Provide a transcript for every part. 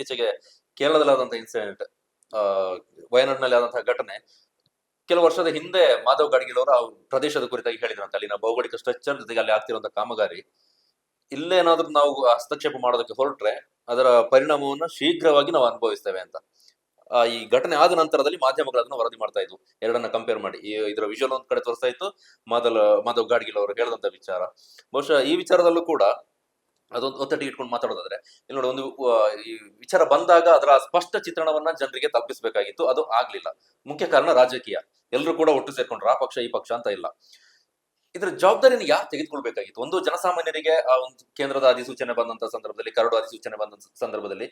ಇತ್ತೀಚೆಗೆ ಕೇರಳದಲ್ಲಿ ಆದಂತಹ ಇನ್ಸಿಡೆಂಟ್, ಆ ವಯನಾಡ್ನಲ್ಲಿ ಆದಂತಹ ಘಟನೆ. ಕೆಲವು ವರ್ಷದ ಹಿಂದೆ ಮಾಧವ್ ಗಾಡ್ಗಿಲ್ ಅವರು ಆ ಪ್ರದೇಶದ ಕುರಿತಾಗಿ ಹೇಳಿದ್ರಂತೆ, ಅಲ್ಲಿನ ಭೌಗೋಳಿಕ ಸ್ಟ್ರಕ್ಚರ್ ಜೊತೆಗೆ ಅಲ್ಲಿ ಆಗ್ತಿರುವಂತಹ ಕಾಮಗಾರಿ, ಇಲ್ಲೇನಾದ್ರೂ ನಾವು ಹಸ್ತಕ್ಷೇಪ ಮಾಡೋದಕ್ಕೆ ಹೊರಟ್ರೆ ಅದರ ಪರಿಣಾಮವನ್ನು ಶೀಘ್ರವಾಗಿ ನಾವು ಅನುಭವಿಸ್ತೇವೆ ಅಂತ. ಈ ಘಟನೆ ಆದ ನಂತರದಲ್ಲಿ ಮಾಧ್ಯಮಗಳು ಅದನ್ನ ವರದಿ ಮಾಡ್ತಾ ಇದ್ವು, ಎರಡನ್ನ ಕಂಪೇರ್ ಮಾಡಿ. ಇದರ ವಿಜುವಲ್ ಒಂದ್ ಕಡೆ ತೋರಿಸ್ತಾ ಇತ್ತು, ಮಾಧವ್ ಗಾಡ್ಗಿಲ್ ಅವರು ಹೇಳಿದಂತ ವಿಚಾರ. ಬಹುಶಃ ಈ ವಿಚಾರದಲ್ಲೂ ಕೂಡ ಅದೊಂದು ಒತ್ತಟ್ಟಿಗೆ ಇಟ್ಕೊಂಡು ಮಾತಾಡೋದಾದ್ರೆ, ಇಲ್ಲಿ ನೋಡಿ, ಒಂದು ಈ ವಿಚಾರ ಬಂದಾಗ ಅದರ ಸ್ಪಷ್ಟ ಚಿತ್ರಣವನ್ನ ಜನರಿಗೆ ತಲುಪಿಸಬೇಕಾಗಿತ್ತು, ಅದು ಆಗ್ಲಿಲ್ಲ. ಮುಖ್ಯ ಕಾರಣ ರಾಜಕೀಯ. ಎಲ್ಲರೂ ಕೂಡ ಒಟ್ಟು ಸೇರ್ಕೊಂಡ್ರು, ಆ ಪಕ್ಷ ಈ ಪಕ್ಷ ಅಂತ ಇಲ್ಲ. ಇದರ ಜವಾಬ್ದಾರಿಯನ್ನು ಯಾರು ತೆಗೆದುಕೊಳ್ಬೇಕಾಗಿತ್ತು? ಒಂದು ಜನಸಾಮಾನ್ಯರಿಗೆ ಆ ಒಂದು ಕೇಂದ್ರದ ಅಧಿಸೂಚನೆ ಬಂದಂತ ಸಂದರ್ಭದಲ್ಲಿ, ಕರಡು ಅಧಿಸೂಚನೆ ಬಂದ ಸಂದರ್ಭದಲ್ಲಿ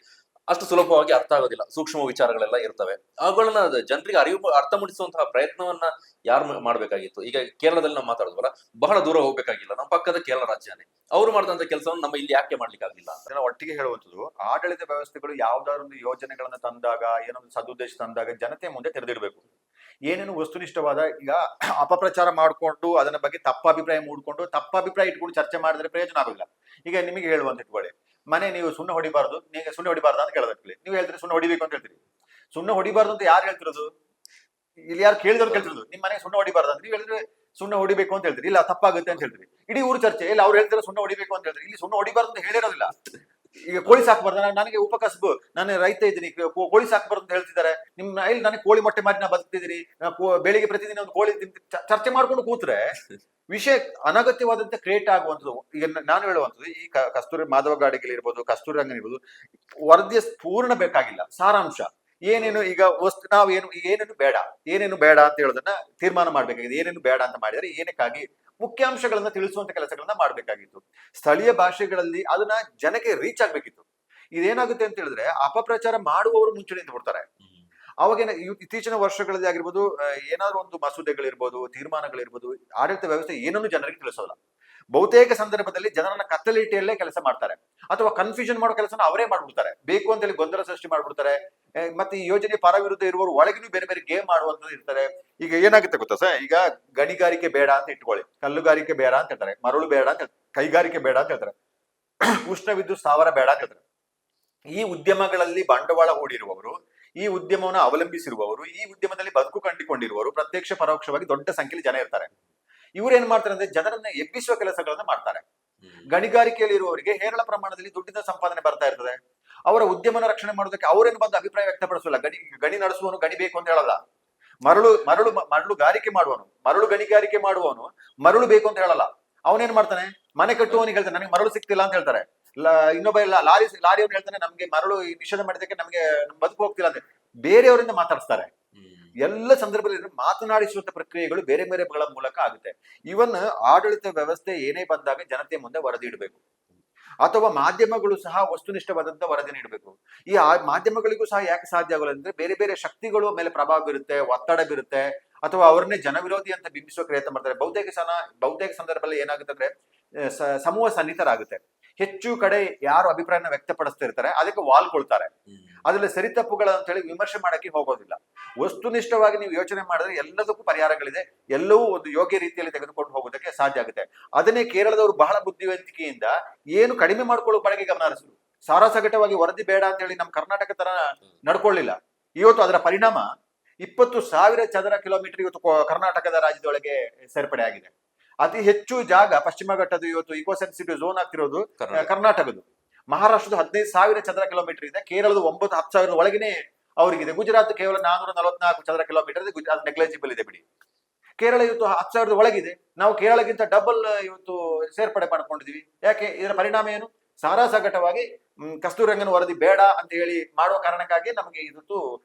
ಅಷ್ಟು ಸುಲಭವಾಗಿ ಅರ್ಥ ಆಗೋದಿಲ್ಲ, ಸೂಕ್ಷ್ಮ ವಿಚಾರಗಳೆಲ್ಲ ಇರ್ತವೆ. ಅವುಗಳನ್ನ ಜನರಿಗೆ ಅರ್ಥ ಮೂಡಿಸುವಂತಹ ಪ್ರಯತ್ನವನ್ನ ಯಾರು ಮಾಡ್ಬೇಕಾಗಿತ್ತು? ಈಗ ಕೇರಳದಲ್ಲಿ ನಾವು ಮಾತಾಡೋದಲ್ಲ, ಬಹಳ ದೂರ ಹೋಗ್ಬೇಕಾಗಿಲ್ಲ, ನಮ್ಮ ಪಕ್ಕದ ಕೇರಳ ರಾಜ್ಯನೇ. ಅವ್ರು ಮಾಡಿದಂತ ಕೆಲಸವನ್ನು ನಮ್ಮ ಇಲ್ಲಿ ಯಾಕೆ ಮಾಡ್ಲಿಕ್ಕೆ ಆಗ್ಲಿಲ್ಲ? ಅದನ್ನ ಒಟ್ಟಿಗೆ ಹೇಳುವಂಥದ್ದು, ಆಡಳಿತ ವ್ಯವಸ್ಥೆಗಳು ಯಾವ್ದಾದ್ರು ಯೋಜನೆಗಳನ್ನ ತಂದಾಗ, ಏನೊಂದು ಸದುದ್ದೇಶ ತಂದಾಗ ಜನತೆ ಮುಂದೆ ತೆರೆದಿಡ್ಬೇಕು. ಏನೇನು ವಸ್ತುನಿಷ್ಠವಾದ, ಈಗ ಅಪಪ್ರಚಾರ ಮಾಡ್ಕೊಂಡು ಅದನ್ನ ಬಗ್ಗೆ ತಪ್ಪ ಅಭಿಪ್ರಾಯ ಮೂಡ್ಕೊಂಡು ತಪ್ಪ ಅಭಿಪ್ರಾಯ ಇಟ್ಕೊಂಡು ಚರ್ಚೆ ಮಾಡಿದ್ರೆ ಪ್ರಯೋಜನ ಆಗೋದಿಲ್ಲ. ಈಗ ನಿಮಗೆ ಹೇಳುವಂತ ಇಟ್ಕೊಳ್ಳಿ, ಮನೆ ನೀವು ಸುಣ್ಣ ಹೊಡಿಬಾರ್ದು, ನೀವು ಸುಣ್ಣ ಹೊಡಿಬಾರ್ದು ಅಂತ ಕೇಳೋದಕ್ಕೆ ನೀವು ಹೇಳ್ತೀರಿ ಸುಣ್ಣ ಹೊಡಿಬೇಕು ಅಂತ ಹೇಳ್ತೀರಿ. ಸುಣ್ಣ ಹೊಡಿಬಾರ್ದು ಅಂತ ಯಾರು ಹೇಳ್ತಿರೋದು? ಇಲ್ಲಿ ಯಾರು ಕೇಳಿದವ್ರು ಕೇಳ್ತಿರೋದು, ನಿಮ್ ಮನೆಗೆ ಸುಣ್ಣ ಹೊಡಿಬಾರ್ದು ಅಂತ ನೀವು ಹೇಳಿದ್ರೆ ಸುಣ್ಣ ಹೊಡಿಬೇಕು ಅಂತ ಹೇಳ್ತೀರಿ. ಇಲ್ಲ ತಪ್ಪಾಗುತ್ತೆ ಅಂತ ಹೇಳ್ತೀರಿ. ಇಡೀ ಊರು ಚರ್ಚೆ, ಇಲ್ಲ ಅವ್ರು ಹೇಳ್ತಾರೆ ಸುಣ್ಣ ಹೊಡಿಬೇಕು ಅಂತ ಹೇಳ್ತೀರಿ. ಇಲ್ಲಿ ಸುಣ್ಣ ಹೊಡಿಬಾರ್ದು ಅಂತ ಹೇಳಿರೋದಿಲ್ಲ. ಈಗ ಕೋಳಿ ಸಾಕ್ಬಾರ್ದು, ನನಗೆ ಉಪಕಸಬು, ನಾನು ರೈತ ಇದ್ದೀನಿ, ಕೋಳಿ ಸಾಕ್ಬಾರ್ದು ಅಂತ ಹೇಳ್ತಿದ್ದಾರೆ. ನಿಮ್ಮ ಇಲ್ಲಿ ನನಗೆ ಕೋಳಿ ಮೊಟ್ಟೆ ಮಾರಿ ನಾ ಬದುಕ್ತಿದ್ದೀರಿ, ಬೆಳಿಗ್ಗೆ ಪ್ರತಿದಿನ ಒಂದು ಕೋಳಿ ಚರ್ಚೆ ಮಾಡ್ಕೊಂಡು ಕೂತ್ರೆ ವಿಷಯ ಅನಗತ್ಯವಾದಂತೆ ಕ್ರಿಯೇಟ್ ಆಗುವಂಥದ್ದು. ಈಗ ನಾನು ಹೇಳುವಂಥದ್ದು, ಈ ಕಸ್ತೂರಿ ಮಾಧವ ಗಾಡ್ಗಿಲ್ ಇರ್ಬೋದು, ಕಸ್ತೂರಿ ರಂಗನ್ ಇರ್ಬೋದು, ವರದಿಯ ಪೂರ್ಣ ಬೇಕಾಗಿಲ್ಲ, ಸಾರಾಂಶ ಏನೇನು, ಈಗ ವಸ್ತು ನಾವು ಏನೇನು ಬೇಡ, ಏನೇನು ಬೇಡ ಅಂತ ಹೇಳೋದನ್ನ ತೀರ್ಮಾನ ಮಾಡ್ಬೇಕಾಗಿದೆ. ಏನೇನು ಬೇಡ ಅಂತ ಮಾಡಿದರೆ ಏನಕ್ಕಾಗಿ ಮುಖ್ಯಾಂಶಗಳನ್ನ ತಿಳಿಸುವಂತ ಕೆಲಸಗಳನ್ನ ಮಾಡ್ಬೇಕಾಗಿತ್ತು. ಸ್ಥಳೀಯ ಭಾಷೆಗಳಲ್ಲಿ ಅದನ್ನ ಜನಕ್ಕೆ ರೀಚ್ ಆಗ್ಬೇಕಿತ್ತು. ಇದೇನಾಗುತ್ತೆ ಅಂತ ಹೇಳಿದ್ರೆ, ಅಪಪ್ರಚಾರ ಮಾಡುವವರು ಮುಂಚೆ ನಿಂತು ಬಿಡ್ತಾರೆ. ಅವಾಗೇನ ಇತ್ತೀಚಿನ ವರ್ಷಗಳಲ್ಲಿ ಆಗಿರ್ಬೋದು, ಏನಾದ್ರು ಒಂದು ಮಸೂದೆಗಳಿರ್ಬೋದು, ತೀರ್ಮಾನಗಳಿರ್ಬೋದು, ಆಡಳಿತ ವ್ಯವಸ್ಥೆ ಏನನ್ನು ಜನರಿಗೆ ತಿಳಿಸೋಲ್ಲ. ಬಹುತೇಕ ಸಂದರ್ಭದಲ್ಲಿ ಜನರನ್ನ ಕತ್ತಲಿಟ್ಟಿಯಲ್ಲೇ ಕೆಲಸ ಮಾಡ್ತಾರೆ, ಅಥವಾ ಕನ್ಫ್ಯೂಷನ್ ಮಾಡೋ ಕೆಲಸನ ಅವರೇ ಮಾಡ್ಬಿಡ್ತಾರೆ. ಬೇಕು ಅಂತ ಹೇಳಿ ಗೊಂದಲ ಸೃಷ್ಟಿ ಮಾಡ್ಬಿಡ್ತಾರೆ. ಮತ್ತೆ ಈ ಯೋಜನೆ ಪರ ವಿರುದ್ಧ ಇರುವವರು ಒಳಗಿನೂ ಬೇರೆ ಬೇರೆ ಗೇಮ್ ಮಾಡುವಂತದ್ದು ಇರ್ತಾರೆ. ಈಗ ಏನಾಗುತ್ತೆ ಗೊತ್ತಾ ಸರ್, ಈಗ ಗಣಿಗಾರಿಕೆ ಬೇಡ ಅಂತ ಇಟ್ಕೊಳ್ಳಿ, ಕಲ್ಲುಗಾರಿಕೆ ಬೇಡ ಅಂತ ಹೇಳ್ತಾರೆ, ಮರಳು ಬೇಡ ಅಂತ ಕೈಗಾರಿಕೆ ಬೇಡ ಅಂತ ಹೇಳ್ತಾರೆ, ಉಷ್ಣ ವಿದ್ಯುತ್ ಸ್ಥಾವರ ಬೇಡ ಅಂತ ಹೇಳ್ತಾರೆ. ಈ ಉದ್ಯಮಗಳಲ್ಲಿ ಬಂಡವಾಳ ಹೂಡಿರುವವರು, ಈ ಉದ್ಯಮವನ್ನು ಅವಲಂಬಿಸಿರುವವರು, ಈ ಉದ್ಯಮದಲ್ಲಿ ಬದುಕು ಕಂಡುಕೊಂಡಿರುವವರು ಪ್ರತ್ಯಕ್ಷ ಪರೋಕ್ಷವಾಗಿ ದೊಡ್ಡ ಸಂಖ್ಯೆಯಲ್ಲಿ ಜನ ಇರ್ತಾರೆ. ಇವ್ರು ಏನ್ ಮಾಡ್ತಾರೆ ಅಂದ್ರೆ ಜನರನ್ನ ಎಬ್ಬಿಸುವ ಕೆಲಸಗಳನ್ನ ಮಾಡ್ತಾರೆ. ಗಣಿಗಾರಿಕೆಯಲ್ಲಿ ಇರುವವರಿಗೆ ಹೇರಳ ಪ್ರಮಾಣದಲ್ಲಿ ದುಡ್ಡಿನ ಸಂಪಾದನೆ ಬರ್ತಾ ಇರ್ತದೆ. ಅವರ ಉದ್ಯಮನ ರಕ್ಷಣೆ ಮಾಡೋದಕ್ಕೆ ಅವರೇನು ಬಂದು ಅಭಿಪ್ರಾಯ ವ್ಯಕ್ತಪಡಿಸಲ್ಲ. ಗಣಿ ನಡೆಸುವವನು ಗಣಿ ಬೇಕು ಅಂತ ಹೇಳಲ್ಲ. ಮರಳು ಗಾರಿಕೆ ಮಾಡುವನು, ಮರಳು ಗಣಿಗಾರಿಕೆ ಮಾಡುವವನು ಮರಳು ಬೇಕು ಅಂತ ಹೇಳಲ್ಲ. ಅವನೇನ್ ಮಾಡ್ತಾನೆ, ಮನೆ ಕಟ್ಟುವವನಿಗೆ ಹೇಳ್ತಾನೆ ನನಗೆ ಮರಳು ಸಿಕ್ತಿಲ್ಲ ಅಂತ ಹೇಳ್ತಾರೆ. ಇನ್ನೊಬ್ಬ ಲಾರಿಯವನು ಹೇಳ್ತಾನೆ ನಮ್ಗೆ ಮರಳು ನಿಷೇಧ ಮಾಡಿದಕ್ಕೆ ನಮ್ಗೆ ಬದುಕು ಹೋಗ್ತಿಲ್ಲ ಅಂತ ಬೇರೆಯವರಿಂದ ಮಾತಾಡಿಸ್ತಾರೆ. ಎಲ್ಲ ಸಂದರ್ಭದಲ್ಲಿ ಮಾತನಾಡಿಸುವಂತ ಪ್ರಕ್ರಿಯೆಗಳು ಬೇರೆ ಬೇರೆಗಳ ಮೂಲಕ ಆಗುತ್ತೆ. ಇವನ್ ಆಡಳಿತ ವ್ಯವಸ್ಥೆ ಏನೇ ಬಂದಾಗ ಜನತೆ ಮುಂದೆ ವರದಿ ಇಡಬೇಕು, ಅಥವಾ ಮಾಧ್ಯಮಗಳು ಸಹ ವಸ್ತುನಿಷ್ಠವಾದಂತ ವರದಿ ನೀಡಬೇಕು. ಈ ಮಾಧ್ಯಮಗಳಿಗೂ ಸಹ ಯಾಕೆ ಸಾಧ್ಯ ಆಗಲ್ಲ ಅಂದ್ರೆ, ಬೇರೆ ಬೇರೆ ಶಕ್ತಿಗಳು ಮೇಲೆ ಪ್ರಭಾವ ಬೀರುತ್ತೆ, ಒತ್ತಡ ಬೀರುತ್ತೆ, ಅಥವಾ ಅವ್ರನ್ನೇ ಜನವಿರೋಧಿ ಅಂತ ಬಿಂಬಿಸುವ ಪ್ರಯತ್ನ ಮಾಡ್ತಾರೆ. ಬಹುತೇಕ ಸಂದರ್ಭದಲ್ಲಿ ಏನಾಗುತ್ತೆ ಅಂದ್ರೆ, ಸಮೂಹ ಸನ್ನಿಹಿತರಾಗುತ್ತೆ. ಹೆಚ್ಚು ಕಡೆ ಯಾರು ಅಭಿಪ್ರಾಯನ ವ್ಯಕ್ತಪಡಿಸ್ತಾ ಇರ್ತಾರೆ ಅದಕ್ಕೆ ವಾಲ್ಕೊಳ್ತಾರೆ. ಅದ್ರಲ್ಲಿ ಸರಿ ತಪ್ಪುಗಳ ಅಂತ ಹೇಳಿ ವಿಮರ್ಶೆ ಮಾಡಕ್ಕೆ ಹೋಗೋದಿಲ್ಲ. ವಸ್ತುನಿಷ್ಠವಾಗಿ ನೀವು ಯೋಚನೆ ಮಾಡಿದ್ರೆ ಎಲ್ಲದಕ್ಕೂ ಪರಿಹಾರಗಳಿದೆ, ಎಲ್ಲವೂ ಒಂದು ಯೋಗ್ಯ ರೀತಿಯಲ್ಲಿ ತೆಗೆದುಕೊಂಡು ಹೋಗೋದಕ್ಕೆ ಸಾಧ್ಯ ಆಗುತ್ತೆ. ಅದನ್ನೇ ಕೇರಳದವರು ಬಹಳ ಬುದ್ಧಿವಂತಿಕೆಯಿಂದ ಏನು ಕಡಿಮೆ ಮಾಡ್ಕೊಳ್ಳೋ ಬಳಗೆ ಗಮನ ಹರಿಸಿದ್ರು. ಸಾರಾಸಗಟವಾಗಿ ವರದಿ ಬೇಡ ಅಂತ ಹೇಳಿ ನಮ್ಮ ಕರ್ನಾಟಕ ತರ ನಡ್ಕೊಳ್ಳಿಲ್ಲ. ಇವತ್ತು ಅದರ ಪರಿಣಾಮ 20,000 ಚದರ ಕಿಲೋಮೀಟರ್ ಇವತ್ತು ಕರ್ನಾಟಕದ ರಾಜ್ಯದೊಳಗೆ ಸೇರ್ಪಡೆ ಆಗಿದೆ. ಅತಿ ಹೆಚ್ಚು ಜಾಗ ಪಶ್ಚಿಮ ಘಟ್ಟದ ಇವತ್ತು ಇಕೋ ಸೆನ್ಸಿಟಿವ್ ಝೋನ್ ಆಗ್ತಿರೋದು ಕರ್ನಾಟಕದ್ದು. ಮಹಾರಾಷ್ಟ್ರದ 15,000 ಚದರ ಕಿಲೋಮೀಟರ್ ಇದೆ, ಕೇರಳದ 9-10,000 ಒಳಗೇನೆ ಅವ್ರಿಗಿದೆ. ಗುಜರಾತ್ ಕೇವಲ 444 ಚದರ ಕಿಲೋಮೀಟರ್ ಇದೆ, ಅದು ನೆಗ್ಲೆಜಿಬಲ್ ಇದೆ ಬಿಡಿ. ಕೇರಳ ಇವತ್ತು 10,000 ಒಳಗಿದೆ. ನಾವು ಕೇರಳಕ್ಕಿಂತ ಡಬಲ್ ಇವತ್ತು ಸೇರ್ಪಡೆ ಮಾಡ್ಕೊಂಡಿದೀವಿ. ಯಾಕೆ? ಇದರ ಪರಿಣಾಮ ಏನು? ಸಾರಾಸಗಟವಾಗಿ ಕಸ್ತೂರಿ ರಂಗನ್ ವರದಿ ಬೇಡ ಅಂತ ಹೇಳಿ ಮಾಡುವ ಕಾರಣಕ್ಕಾಗಿ ನಮಗೆ ಇವತ್ತು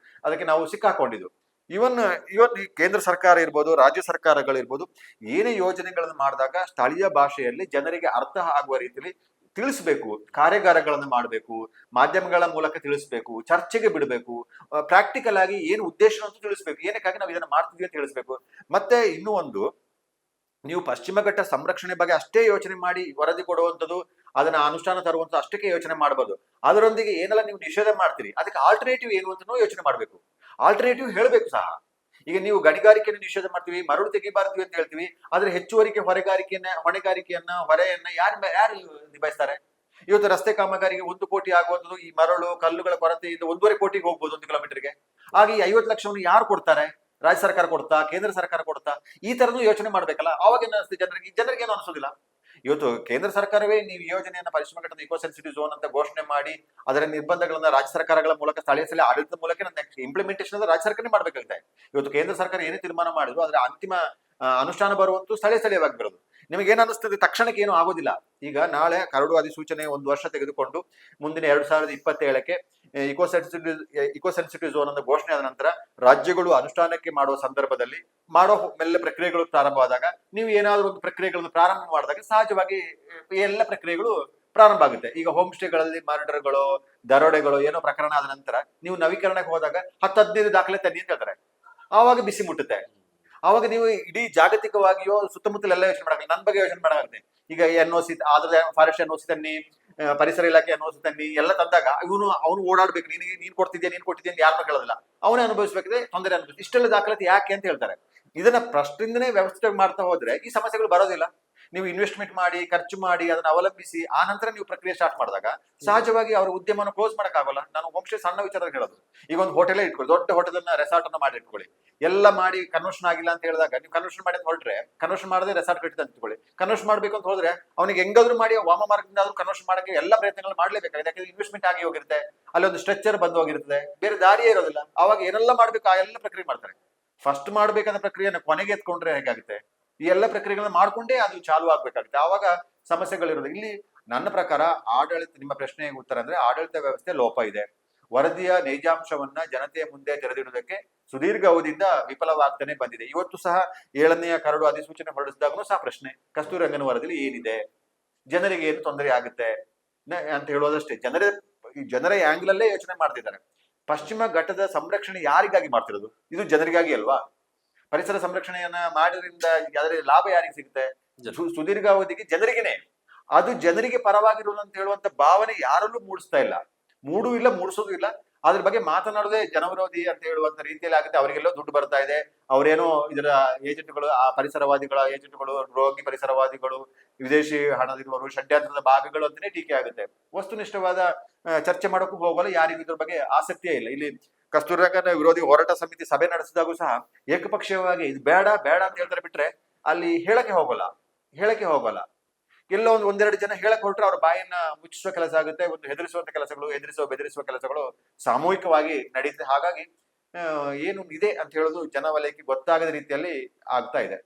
ಅದಕ್ಕೆ ನಾವು ಸಿಕ್ಕಾಕೊಂಡಿದ್ದು. ಇವನ್ ಈ ಕೇಂದ್ರ ಸರ್ಕಾರ ಇರ್ಬೋದು, ರಾಜ್ಯ ಸರ್ಕಾರಗಳಿರ್ಬೋದು, ಏನೇ ಯೋಜನೆಗಳನ್ನು ಮಾಡಿದಾಗ ಸ್ಥಳೀಯ ಭಾಷೆಯಲ್ಲಿ ಜನರಿಗೆ ಅರ್ಥ ಆಗುವ ರೀತಿಯಲ್ಲಿ ತಿಳಿಸ್ಬೇಕು, ಕಾರ್ಯಾಗಾರಗಳನ್ನು ಮಾಡಬೇಕು, ಮಾಧ್ಯಮಗಳ ಮೂಲಕ ತಿಳಿಸ್ಬೇಕು, ಚರ್ಚೆಗೆ ಬಿಡಬೇಕು, ಪ್ರಾಕ್ಟಿಕಲ್ ಆಗಿ ಏನು ಉದ್ದೇಶ ಅಂತ ತಿಳಿಸ್ಬೇಕು, ಏನಕ್ಕಾಗಿ ನಾವು ಇದನ್ನ ಮಾಡ್ತಿದ್ವಿ ಅಂತ ತಿಳಿಸ್ಬೇಕು. ಮತ್ತೆ ಇನ್ನೂ ಒಂದು, ನೀವು ಪಶ್ಚಿಮ ಘಟ್ಟ ಸಂರಕ್ಷಣೆ ಬಗ್ಗೆ ಅಷ್ಟೇ ಯೋಚನೆ ಮಾಡಿ ವರದಿ ಕೊಡುವಂಥದ್ದು, ಅದನ್ನ ಅನುಷ್ಠಾನ ತರುವಂತ ಅಷ್ಟಕ್ಕೆ ಯೋಚನೆ ಮಾಡಬಹುದು. ಅದರೊಂದಿಗೆ ಏನೆಲ್ಲ ನೀವು ನಿಷೇಧ ಮಾಡ್ತೀರಿ ಅದಕ್ಕೆ ಆಲ್ಟರ್ನೇಟಿವ್ ಏನು ಅಂತ ಯೋಚನೆ ಮಾಡಬೇಕು. ಆಲ್ಟರ್ನೇಟಿವ್ ಹೇಳಬೇಕು ಸಹ. ಈಗ ನೀವು ಗಣಿಗಾರಿಕೆಯನ್ನು ನಿಷೇಧ ಮಾಡ್ತೀವಿ, ಮರಳು ತೆಗಿಬಾರ್ದು ಅಂತ ಹೇಳ್ತೀವಿ, ಆದ್ರೆ ಹೆಚ್ಚುವರಿಗೆ ಹೊಣೆಗಾರಿಕೆಯನ್ನ ಹೊರೆಯನ್ನ ಯಾರು ನಿಭಾಯಿಸ್ತಾರೆ? ಇವತ್ತು ರಸ್ತೆ ಕಾಮಗಾರಿಗೆ 1 ಕೋಟಿ ಆಗುವಂಥದ್ದು ಈ ಮರಳು ಕಲ್ಲುಗಳ ಕೊರತೆಯಿಂದ 1.5 ಕೋಟಿಗೆ ಹೋಗ್ಬೋದು 1 ಕಿಲೋಮೀಟರ್ಗೆ. ಆಗ ಈ 50 ಲಕ್ಷವನ್ನು ಯಾರು ಕೊಡ್ತಾರೆ? ರಾಜ್ಯ ಸರ್ಕಾರ ಕೊಡ್ತಾ, ಕೇಂದ್ರ ಸರ್ಕಾರ ಕೊಡ್ತಾ? ಈ ತರನು ಯೋಚನೆ ಮಾಡ್ಬೇಕಲ್ಲ. ಅವಾಗ ಏನು ಅನಿಸ್ತದೆ ಜನರಿಗೆ ಏನು ಅನಿಸೋದಿಲ್ಲ. ಇವತ್ತು ಕೇಂದ್ರ ಸರ್ಕಾರವೇ ನೀವು ಈ ಯೋಜನೆಯನ್ನ ಪರಿಶ್ರಮ ಘಟನೆ ಇಕೋ ಸೆನ್ಸಿಟಿವ್ ಝೋನ್ ಅಂತ ಘೋಷಣೆ ಮಾಡಿ ಅದರ ನಿರ್ಬಂಧಗಳನ್ನ ರಾಜ್ಯ ಸರ್ಕಾರಗಳ ಮೂಲಕ ಸ್ಥಳೀಯ ಆಡಳಿತದ ಮೂಲಕ ಇಂಪ್ಲಿಮೆಂಟೇಷನ್ ರಾಜ್ಯ ಸರ್ಕಾರನೇ ಮಾಡ್ಬೇಕಾಗುತ್ತೆ. ಇವತ್ತು ಕೇಂದ್ರ ಸರ್ಕಾರ ಏನೇ ತೀರ್ಮಾನ ಮಾಡಿದ್ರು ಅದರ ಅಂತಿಮ ಅನುಷ್ಠಾನ ಬರುವಂತೂ ಸ್ಥಳೀಯವಾಗಿ ಬರೋದು. ನಿಮಗೆ ಏನ್ ಅನಿಸ್ತದೆ? ತಕ್ಷಣಕ್ಕೆ ಏನು ಆಗೋದಿಲ್ಲ. ಈಗ ನಾಳೆ ಕರಡು ಅಧಿಸೂಚನೆ 1 ವರ್ಷ ತೆಗೆದುಕೊಂಡು ಮುಂದಿನ 2027ಕ್ಕೆ ಇಕೋ ಸೆನ್ಸಿಟಿವ್ ಝೋನ್ ಅನ್ನು ಘೋಷಣೆ ಆದ ನಂತರ ರಾಜ್ಯಗಳು ಅನುಷ್ಠಾನಕ್ಕೆ ಮಾಡುವ ಸಂದರ್ಭದಲ್ಲಿ ಮೆಲ್ಲ ಪ್ರಕ್ರಿಯೆಗಳು ಪ್ರಾರಂಭವಾದಾಗ, ನೀವು ಏನಾದರೂ ಒಂದು ಪ್ರಕ್ರಿಯೆಗಳನ್ನು ಪ್ರಾರಂಭ ಮಾಡಿದಾಗ ಸಹಜವಾಗಿ ಎಲ್ಲ ಪ್ರಕ್ರಿಯೆಗಳು ಪ್ರಾರಂಭ ಆಗುತ್ತೆ. ಈಗ ಹೋಮ್ ಸ್ಟೇಗಳಲ್ಲಿ ಮರ್ಡರ್ಗಳು, ದರೋಡೆಗಳು ಏನೋ ಪ್ರಕರಣ ಆದ ನಂತರ ನೀವು ನವೀಕರಣಕ್ಕೆ ಹೋದಾಗ 10-15 ದಾಖಲೆ ತನ್ನಿ ಅಂತ ಹೇಳ್ತಾರೆ. ಆವಾಗ ಬಿಸಿ ಮುಟ್ಟುತ್ತೆ. ಆವಾಗ ನೀವು ಇಡೀ ಜಾಗತಿಕವಾಗಿಯೋ ಸುತ್ತಮುತ್ತಲೆಲ್ಲ ಯೋಚನೆ ಮಾಡಬೇಕು. ನನ್ನ ಬಗ್ಗೆ ಯೋಚನೆ ಮಾಡಾಗುತ್ತೆ. ಈಗ NOC ಆದ್ರೆ ಫಾರೆಸ್ಟ್ NOC ತನ್ನಿ, ಪರಿಸರ ಇಲಾಖೆ NOC ತನ್ನಿ ಎಲ್ಲ ತಂದಾಗ ಅವನು ಓಡಾಡ್ಬೇಕು. ನೀನ್ ಕೊಡ್ತಿದ್ಯಾ ಯಾರನ್ನೂ ಕೇಳೋದಿಲ್ಲ. ಅವನೇ ಅನುಭವಿಸ್ಬೇಕಿದೆ, ತೊಂದರೆ ಅನುಭವಿಸ್. ಇಷ್ಟೆಲ್ಲ ದಾಖಲಾತಿ ಯಾಕೆ ಅಂತ ಹೇಳ್ತಾರೆ. ಇದನ್ನ ಪ್ರಶ್ನೆಯಿಂದನೇ ವ್ಯವಸ್ಥೆ ಮಾಡ್ತಾ ಹೋದ್ರೆ ಈ ಸಮಸ್ಯೆಗಳು ಬರೋದಿಲ್ಲ. ನೀವು ಇನ್ವೆಸ್ಟ್ಮೆಂಟ್ ಮಾಡಿ, ಖರ್ಚು ಮಾಡಿ, ಅದನ್ನ ಅವಲಂಬಿಸಿ ಆ ನಂತರ ನೀವು ಪ್ರಕ್ರಿಯೆ ಸ್ಟಾರ್ಟ್ ಮಾಡಿದಾಗ ಸಹಜವಾಗಿ ಅವರ ಉದ್ಯಮವನ್ನು ಕ್ಲೋಸ್ ಮಾಡಕ್ಕಾಗಲ್ಲ. ನಾನು ಹೋಮ್ ಸ್ಟೇ ಸಣ್ಣ ವಿಚಾರ ಹೇಳೋದು. ಈಗ ಒಂದು ಹೋಟೆಲ್ ಇಟ್ಕೊಳ್ಳಿ, ದೊಡ್ಡ ಹೋಟೆಲ್ ರೆಸಾರ್ಟ್ ಅನ್ನ ಮಾಡಿ ಇಟ್ಕೊಳ್ಳಿ. ಎಲ್ಲ ಮಾಡಿ ಕನ್ವರ್ಷನ್ ಆಗಿಲ್ಲ ಅಂತ ಹೇಳಿದಾಗ ನೀವು ಕನ್ವರ್ಷನ್ ಮಾಡಿ ಅಂತ ಹೊರಟ್ರೆ, ಕನ್ವರ್ಷನ್ ಮಾಡದೆ ರೆಸಾರ್ಟ್ ಕಟ್ಟಿದ ಅಂತ ಇಟ್ಕೊಳ್ಳಿ. ಕನ್ವರ್ಷನ್ ಮಾಡ್ಬೇಕು ಅಂತ ಹೋದ್ರೆ ಅವನಿಗೆ ಹೆಂಗಾದ್ರೂ ಮಾಡಿ ವಾಮ ಮಾರ್ಗದಿಂದ ಆದ್ರೂ ಕನ್ವರ್ಷನ್ ಮಾಡಕ್ಕೆ ಎಲ್ಲ ಪ್ರಯತ್ನಗಳು ಮಾಡ್ಲೇಬೇಕಾಗಿದೆ. ಯಾಕಂದ್ರೆ ಇನ್ವೆಸ್ಟ್ಮೆಂಟ್ ಆಗಿ ಹೋಗಿರುತ್ತೆ, ಅಲ್ಲಿ ಒಂದು ಸ್ಟ್ರಕ್ಚರ್ ಬಂದು ಹೋಗಿರ್ತದೆ, ಬೇರೆ ದಾರಿಯೇ ಇರೋದಿಲ್ಲ. ಅವಾಗ ಏನೆಲ್ಲ ಮಾಡ್ಬೇಕು ಆ ಎಲ್ಲ ಪ್ರಕ್ರಿಯೆ ಮಾಡ್ತಾರೆ. ಫಸ್ಟ್ ಮಾಡ್ಬೇಕಾದ ಪ್ರಕ್ರಿಯೆಯನ್ನು ಕೊನೆಗೆ ಎತ್ಕೊಂಡ್ರೆ ಹೇಗಾಗುತ್ತೆ? ಈ ಎಲ್ಲ ಪ್ರಕ್ರಿಯೆಗಳನ್ನ ಮಾಡ್ಕೊಂಡೇ ಅದು ಚಾಲು ಆಗ್ಬೇಕಾಗುತ್ತೆ. ಆವಾಗ ಸಮಸ್ಯೆಗಳಿರೋದು. ಇಲ್ಲಿ ನನ್ನ ಪ್ರಕಾರ ಆಡಳಿತ, ನಿಮ್ಮ ಪ್ರಶ್ನೆಗೆ ಉತ್ತರ ಅಂದ್ರೆ ಆಡಳಿತ ವ್ಯವಸ್ಥೆ ಲೋಪ ಇದೆ. ವರದಿಯ ನೈಜಾಂಶವನ್ನ ಜನತೆಯ ಮುಂದೆ ತೆರೆದಿಡುವುದಕ್ಕೆ ಸುದೀರ್ಘ ಅವಧಿಯಿಂದ ವಿಫಲವಾಗ್ತಾನೆ ಬಂದಿದೆ. ಇವತ್ತು ಸಹ 7ನೇ ಕರಡು ಅಧಿಸೂಚನೆ ಹೊರಡಿಸಿದಾಗೂ ಸಹ ಪ್ರಶ್ನೆ, ಕಸ್ತೂರಿ ರಂಗನ್ ವರದಿಲಿ ಏನಿದೆ, ಜನರಿಗೆ ಏನು ತೊಂದರೆ ಆಗುತ್ತೆ ಅಂತ ಹೇಳೋದಷ್ಟೇ. ಜನರ ಆಂಗಲ್ ಅಲ್ಲೇ ಯೋಚನೆ ಮಾಡ್ತಿದ್ದಾರೆ. ಪಶ್ಚಿಮ ಘಟ್ಟದ ಸಂರಕ್ಷಣೆ ಯಾರಿಗಾಗಿ ಮಾಡ್ತಿರೋದು? ಇದು ಜನರಿಗಾಗಿ ಅಲ್ವಾ? ಪರಿಸರ ಸಂರಕ್ಷಣೆಯನ್ನ ಮಾಡೋದ್ರಿಂದ ಅದರ ಲಾಭ ಯಾರಿಗೆ ಸಿಗುತ್ತೆ? ಸುದೀರ್ಘಾವಧಿಗೆ ಜನರಿಗೇನೆ. ಅದು ಜನರಿಗೆ ಪರವಾಗಿರುವುದು ಅಂತ ಹೇಳುವಂತ ಭಾವನೆ ಯಾರಲ್ಲೂ ಮೂಡಿಸ್ತಾ ಇಲ್ಲ, ಮೂಡಿಸೋದು ಇಲ್ಲ. ಅದ್ರ ಬಗ್ಗೆ ಮಾತನಾಡೋದೇ ಜನವಿರೋಧಿ ಅಂತ ಹೇಳುವಂತ ರೀತಿಯಲ್ಲಿ ಆಗುತ್ತೆ. ಅವರಿಗೆಲ್ಲೋ ದುಡ್ಡು ಬರ್ತಾ ಇದೆ, ಅವರೇನೋ ಇದರ ಏಜೆಂಟ್ಗಳು, ಆ ಪರಿಸರವಾದಿಗಳ ಏಜೆಂಟ್ಗಳು, ರೋಗಿ ಪರಿಸರವಾದಿಗಳು, ವಿದೇಶಿ ಹಣದಿರುವವರು, ಷಡ್ಯಂತ್ರದ ಭಾಗಗಳು ಅಂತಾನೆ ಟೀಕೆ ಆಗುತ್ತೆ. ವಸ್ತುನಿಷ್ಠವಾದ ಚರ್ಚೆ ಮಾಡೋಕ್ಕೂ ಹೋಗಲ್ಲ, ಯಾರಿಗೂ ಇದ್ರ ಬಗ್ಗೆ ಆಸಕ್ತಿಯೇ ಇಲ್ಲ. ಇಲ್ಲಿ ಕಸ್ತೂರಿ ರಂಗನ್ ವಿರೋಧಿ ಹೋರಾಟ ಸಮಿತಿ ಸಭೆ ನಡೆಸಿದಾಗೂ ಸಹ ಏಕಪಕ್ಷೀಯವಾಗಿ ಇದು ಬೇಡ ಅಂತ ಹೇಳ್ತಾರೆ ಬಿಟ್ರೆ ಅಲ್ಲಿ ಹೇಳಕ್ಕೆ ಹೋಗಲ್ಲ. ಎಲ್ಲೋ ಒಂದೆರಡು ಜನ ಹೇಳಕ್ ಹೊರಟ್ರೆ ಅವ್ರ ಬಾಯನ್ನ ಮುಚ್ಚಿಸುವ ಕೆಲಸ ಆಗುತ್ತೆ. ಒಂದು ಹೆದರಿಸುವಂತ ಕೆಲಸಗಳು, ಬೆದರಿಸುವ ಕೆಲಸಗಳು ಸಾಮೂಹಿಕವಾಗಿ ನಡೀತದೆ. ಹಾಗಾಗಿ ಏನು ಇದೆ ಅಂತ ಹೇಳೋದು ಜನವಲಯಕ್ಕೆ ಗೊತ್ತಾಗದ ರೀತಿಯಲ್ಲಿ ಆಗ್ತಾ ಇದೆ.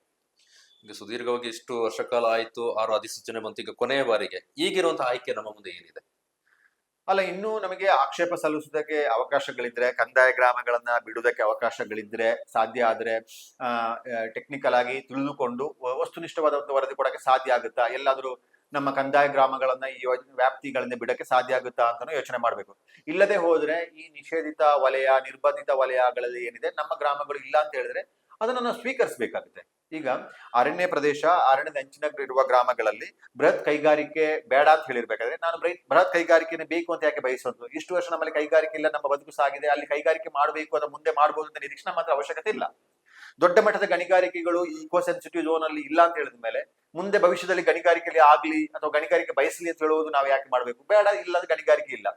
ಈಗ ಸುದೀರ್ಘವಾಗಿ ಇಷ್ಟು ವರ್ಷ ಕಾಲ ಆಯ್ತು, 6 ಅಧಿಸೂಚನೆ ಬಂತು, ಈಗ ಕೊನೆಯ ಬಾರಿಗೆ ಈಗಿರುವಂತಹ ಆಯ್ಕೆ ನಮ್ಮ ಮುಂದೆ ಏನಿದೆ? ಅಲ್ಲ, ಇನ್ನೂ ನಮಗೆ ಆಕ್ಷೇಪ ಸಲ್ಲಿಸೋದಕ್ಕೆ ಅವಕಾಶಗಳಿದ್ರೆ, ಕಂದಾಯ ಗ್ರಾಮಗಳನ್ನ ಬಿಡುವುದಕ್ಕೆ ಅವಕಾಶಗಳಿದ್ರೆ, ಸಾಧ್ಯ ಆದ್ರೆ ಟೆಕ್ನಿಕಲ್ ಆಗಿ ತಿಳಿದುಕೊಂಡು ವಸ್ತುನಿಷ್ಠವಾದ ಒಂದು ವರದಿ ಕೊಡಕ್ಕೆ ಸಾಧ್ಯ ಆಗುತ್ತಾ? ಎಲ್ಲಾದ್ರೂ ನಮ್ಮ ಕಂದಾಯ ಗ್ರಾಮಗಳನ್ನ ಈ ಯೋಜನೆ ವ್ಯಾಪ್ತಿಗಳನ್ನ ಬಿಡಕ್ಕೆ ಸಾಧ್ಯ ಆಗುತ್ತಾ ಅಂತಾನು ಯೋಚನೆ ಮಾಡ್ಬೇಕು. ಇಲ್ಲದೆ ಹೋದ್ರೆ ಈ ನಿಷೇಧಿತ ವಲಯ, ನಿರ್ಬಂಧಿತ ವಲಯಗಳಲ್ಲಿ ಏನಿದೆ ನಮ್ಮ ಗ್ರಾಮಗಳು ಇಲ್ಲ ಅಂತ ಹೇಳಿದ್ರೆ ಅದನ್ನ ನಾವು ಸ್ವೀಕರಿಸಬೇಕಾಗುತ್ತೆ. ಈಗ ಅರಣ್ಯ ಪ್ರದೇಶ, ಅರಣ್ಯದ ಅಂಚಿನಲ್ಲಿರುವ ಗ್ರಾಮಗಳಲ್ಲಿ ಬೃಹತ್ ಕೈಗಾರಿಕೆ ಬೇಡ ಅಂತ ಹೇಳಿರ್ಬೇಕಾದ್ರೆ ನಾನು ಬೃಹತ್ ಕೈಗಾರಿಕೆನೇ ಬೇಕು ಅಂತ ಯಾಕೆ ಬಯಸೋದು? ಇಷ್ಟು ವರ್ಷ ನಮ್ಮಲ್ಲಿ ಕೈಗಾರಿಕೆ ಇಲ್ಲ, ನಮ್ಮ ಬದುಕು ಸಾಗಿದೆ, ಅಲ್ಲಿ ಕೈಗಾರಿಕೆ ಮಾಡಬೇಕು, ಅದರ ಮುಂದೆ ಮಾಡಬಹುದು ಅಂತ ನಿರೀಕ್ಷಣೆ ಮಾತ್ರ ಅವಶ್ಯಕತೆ ಇಲ್ಲ. ದೊಡ್ಡ ಮಟ್ಟದ ಗಣಿಗಾರಿಕೆಗಳು ಈ ಇಕೋ ಸೆನ್ಸಿಟಿವ್ ಝೋನ್ ಅಲ್ಲಿ ಇಲ್ಲ ಅಂತ ಹೇಳಿದ ಮೇಲೆ ಮುಂದೆ ಭವಿಷ್ಯದಲ್ಲಿ ಗಣಿಗಾರಿಕೆಯಲ್ಲಿ ಆಗ್ಲಿ ಅಥವಾ ಗಣಿಗಾರಿಕೆ ಬಯಸಲಿ ಅಂತ ಹೇಳುವುದು ನಾವು ಯಾಕೆ ಮಾಡಬೇಕು? ಬೇಡ, ಇಲ್ಲದ ಗಣಿಗಾರಿಕೆ ಇಲ್ಲ.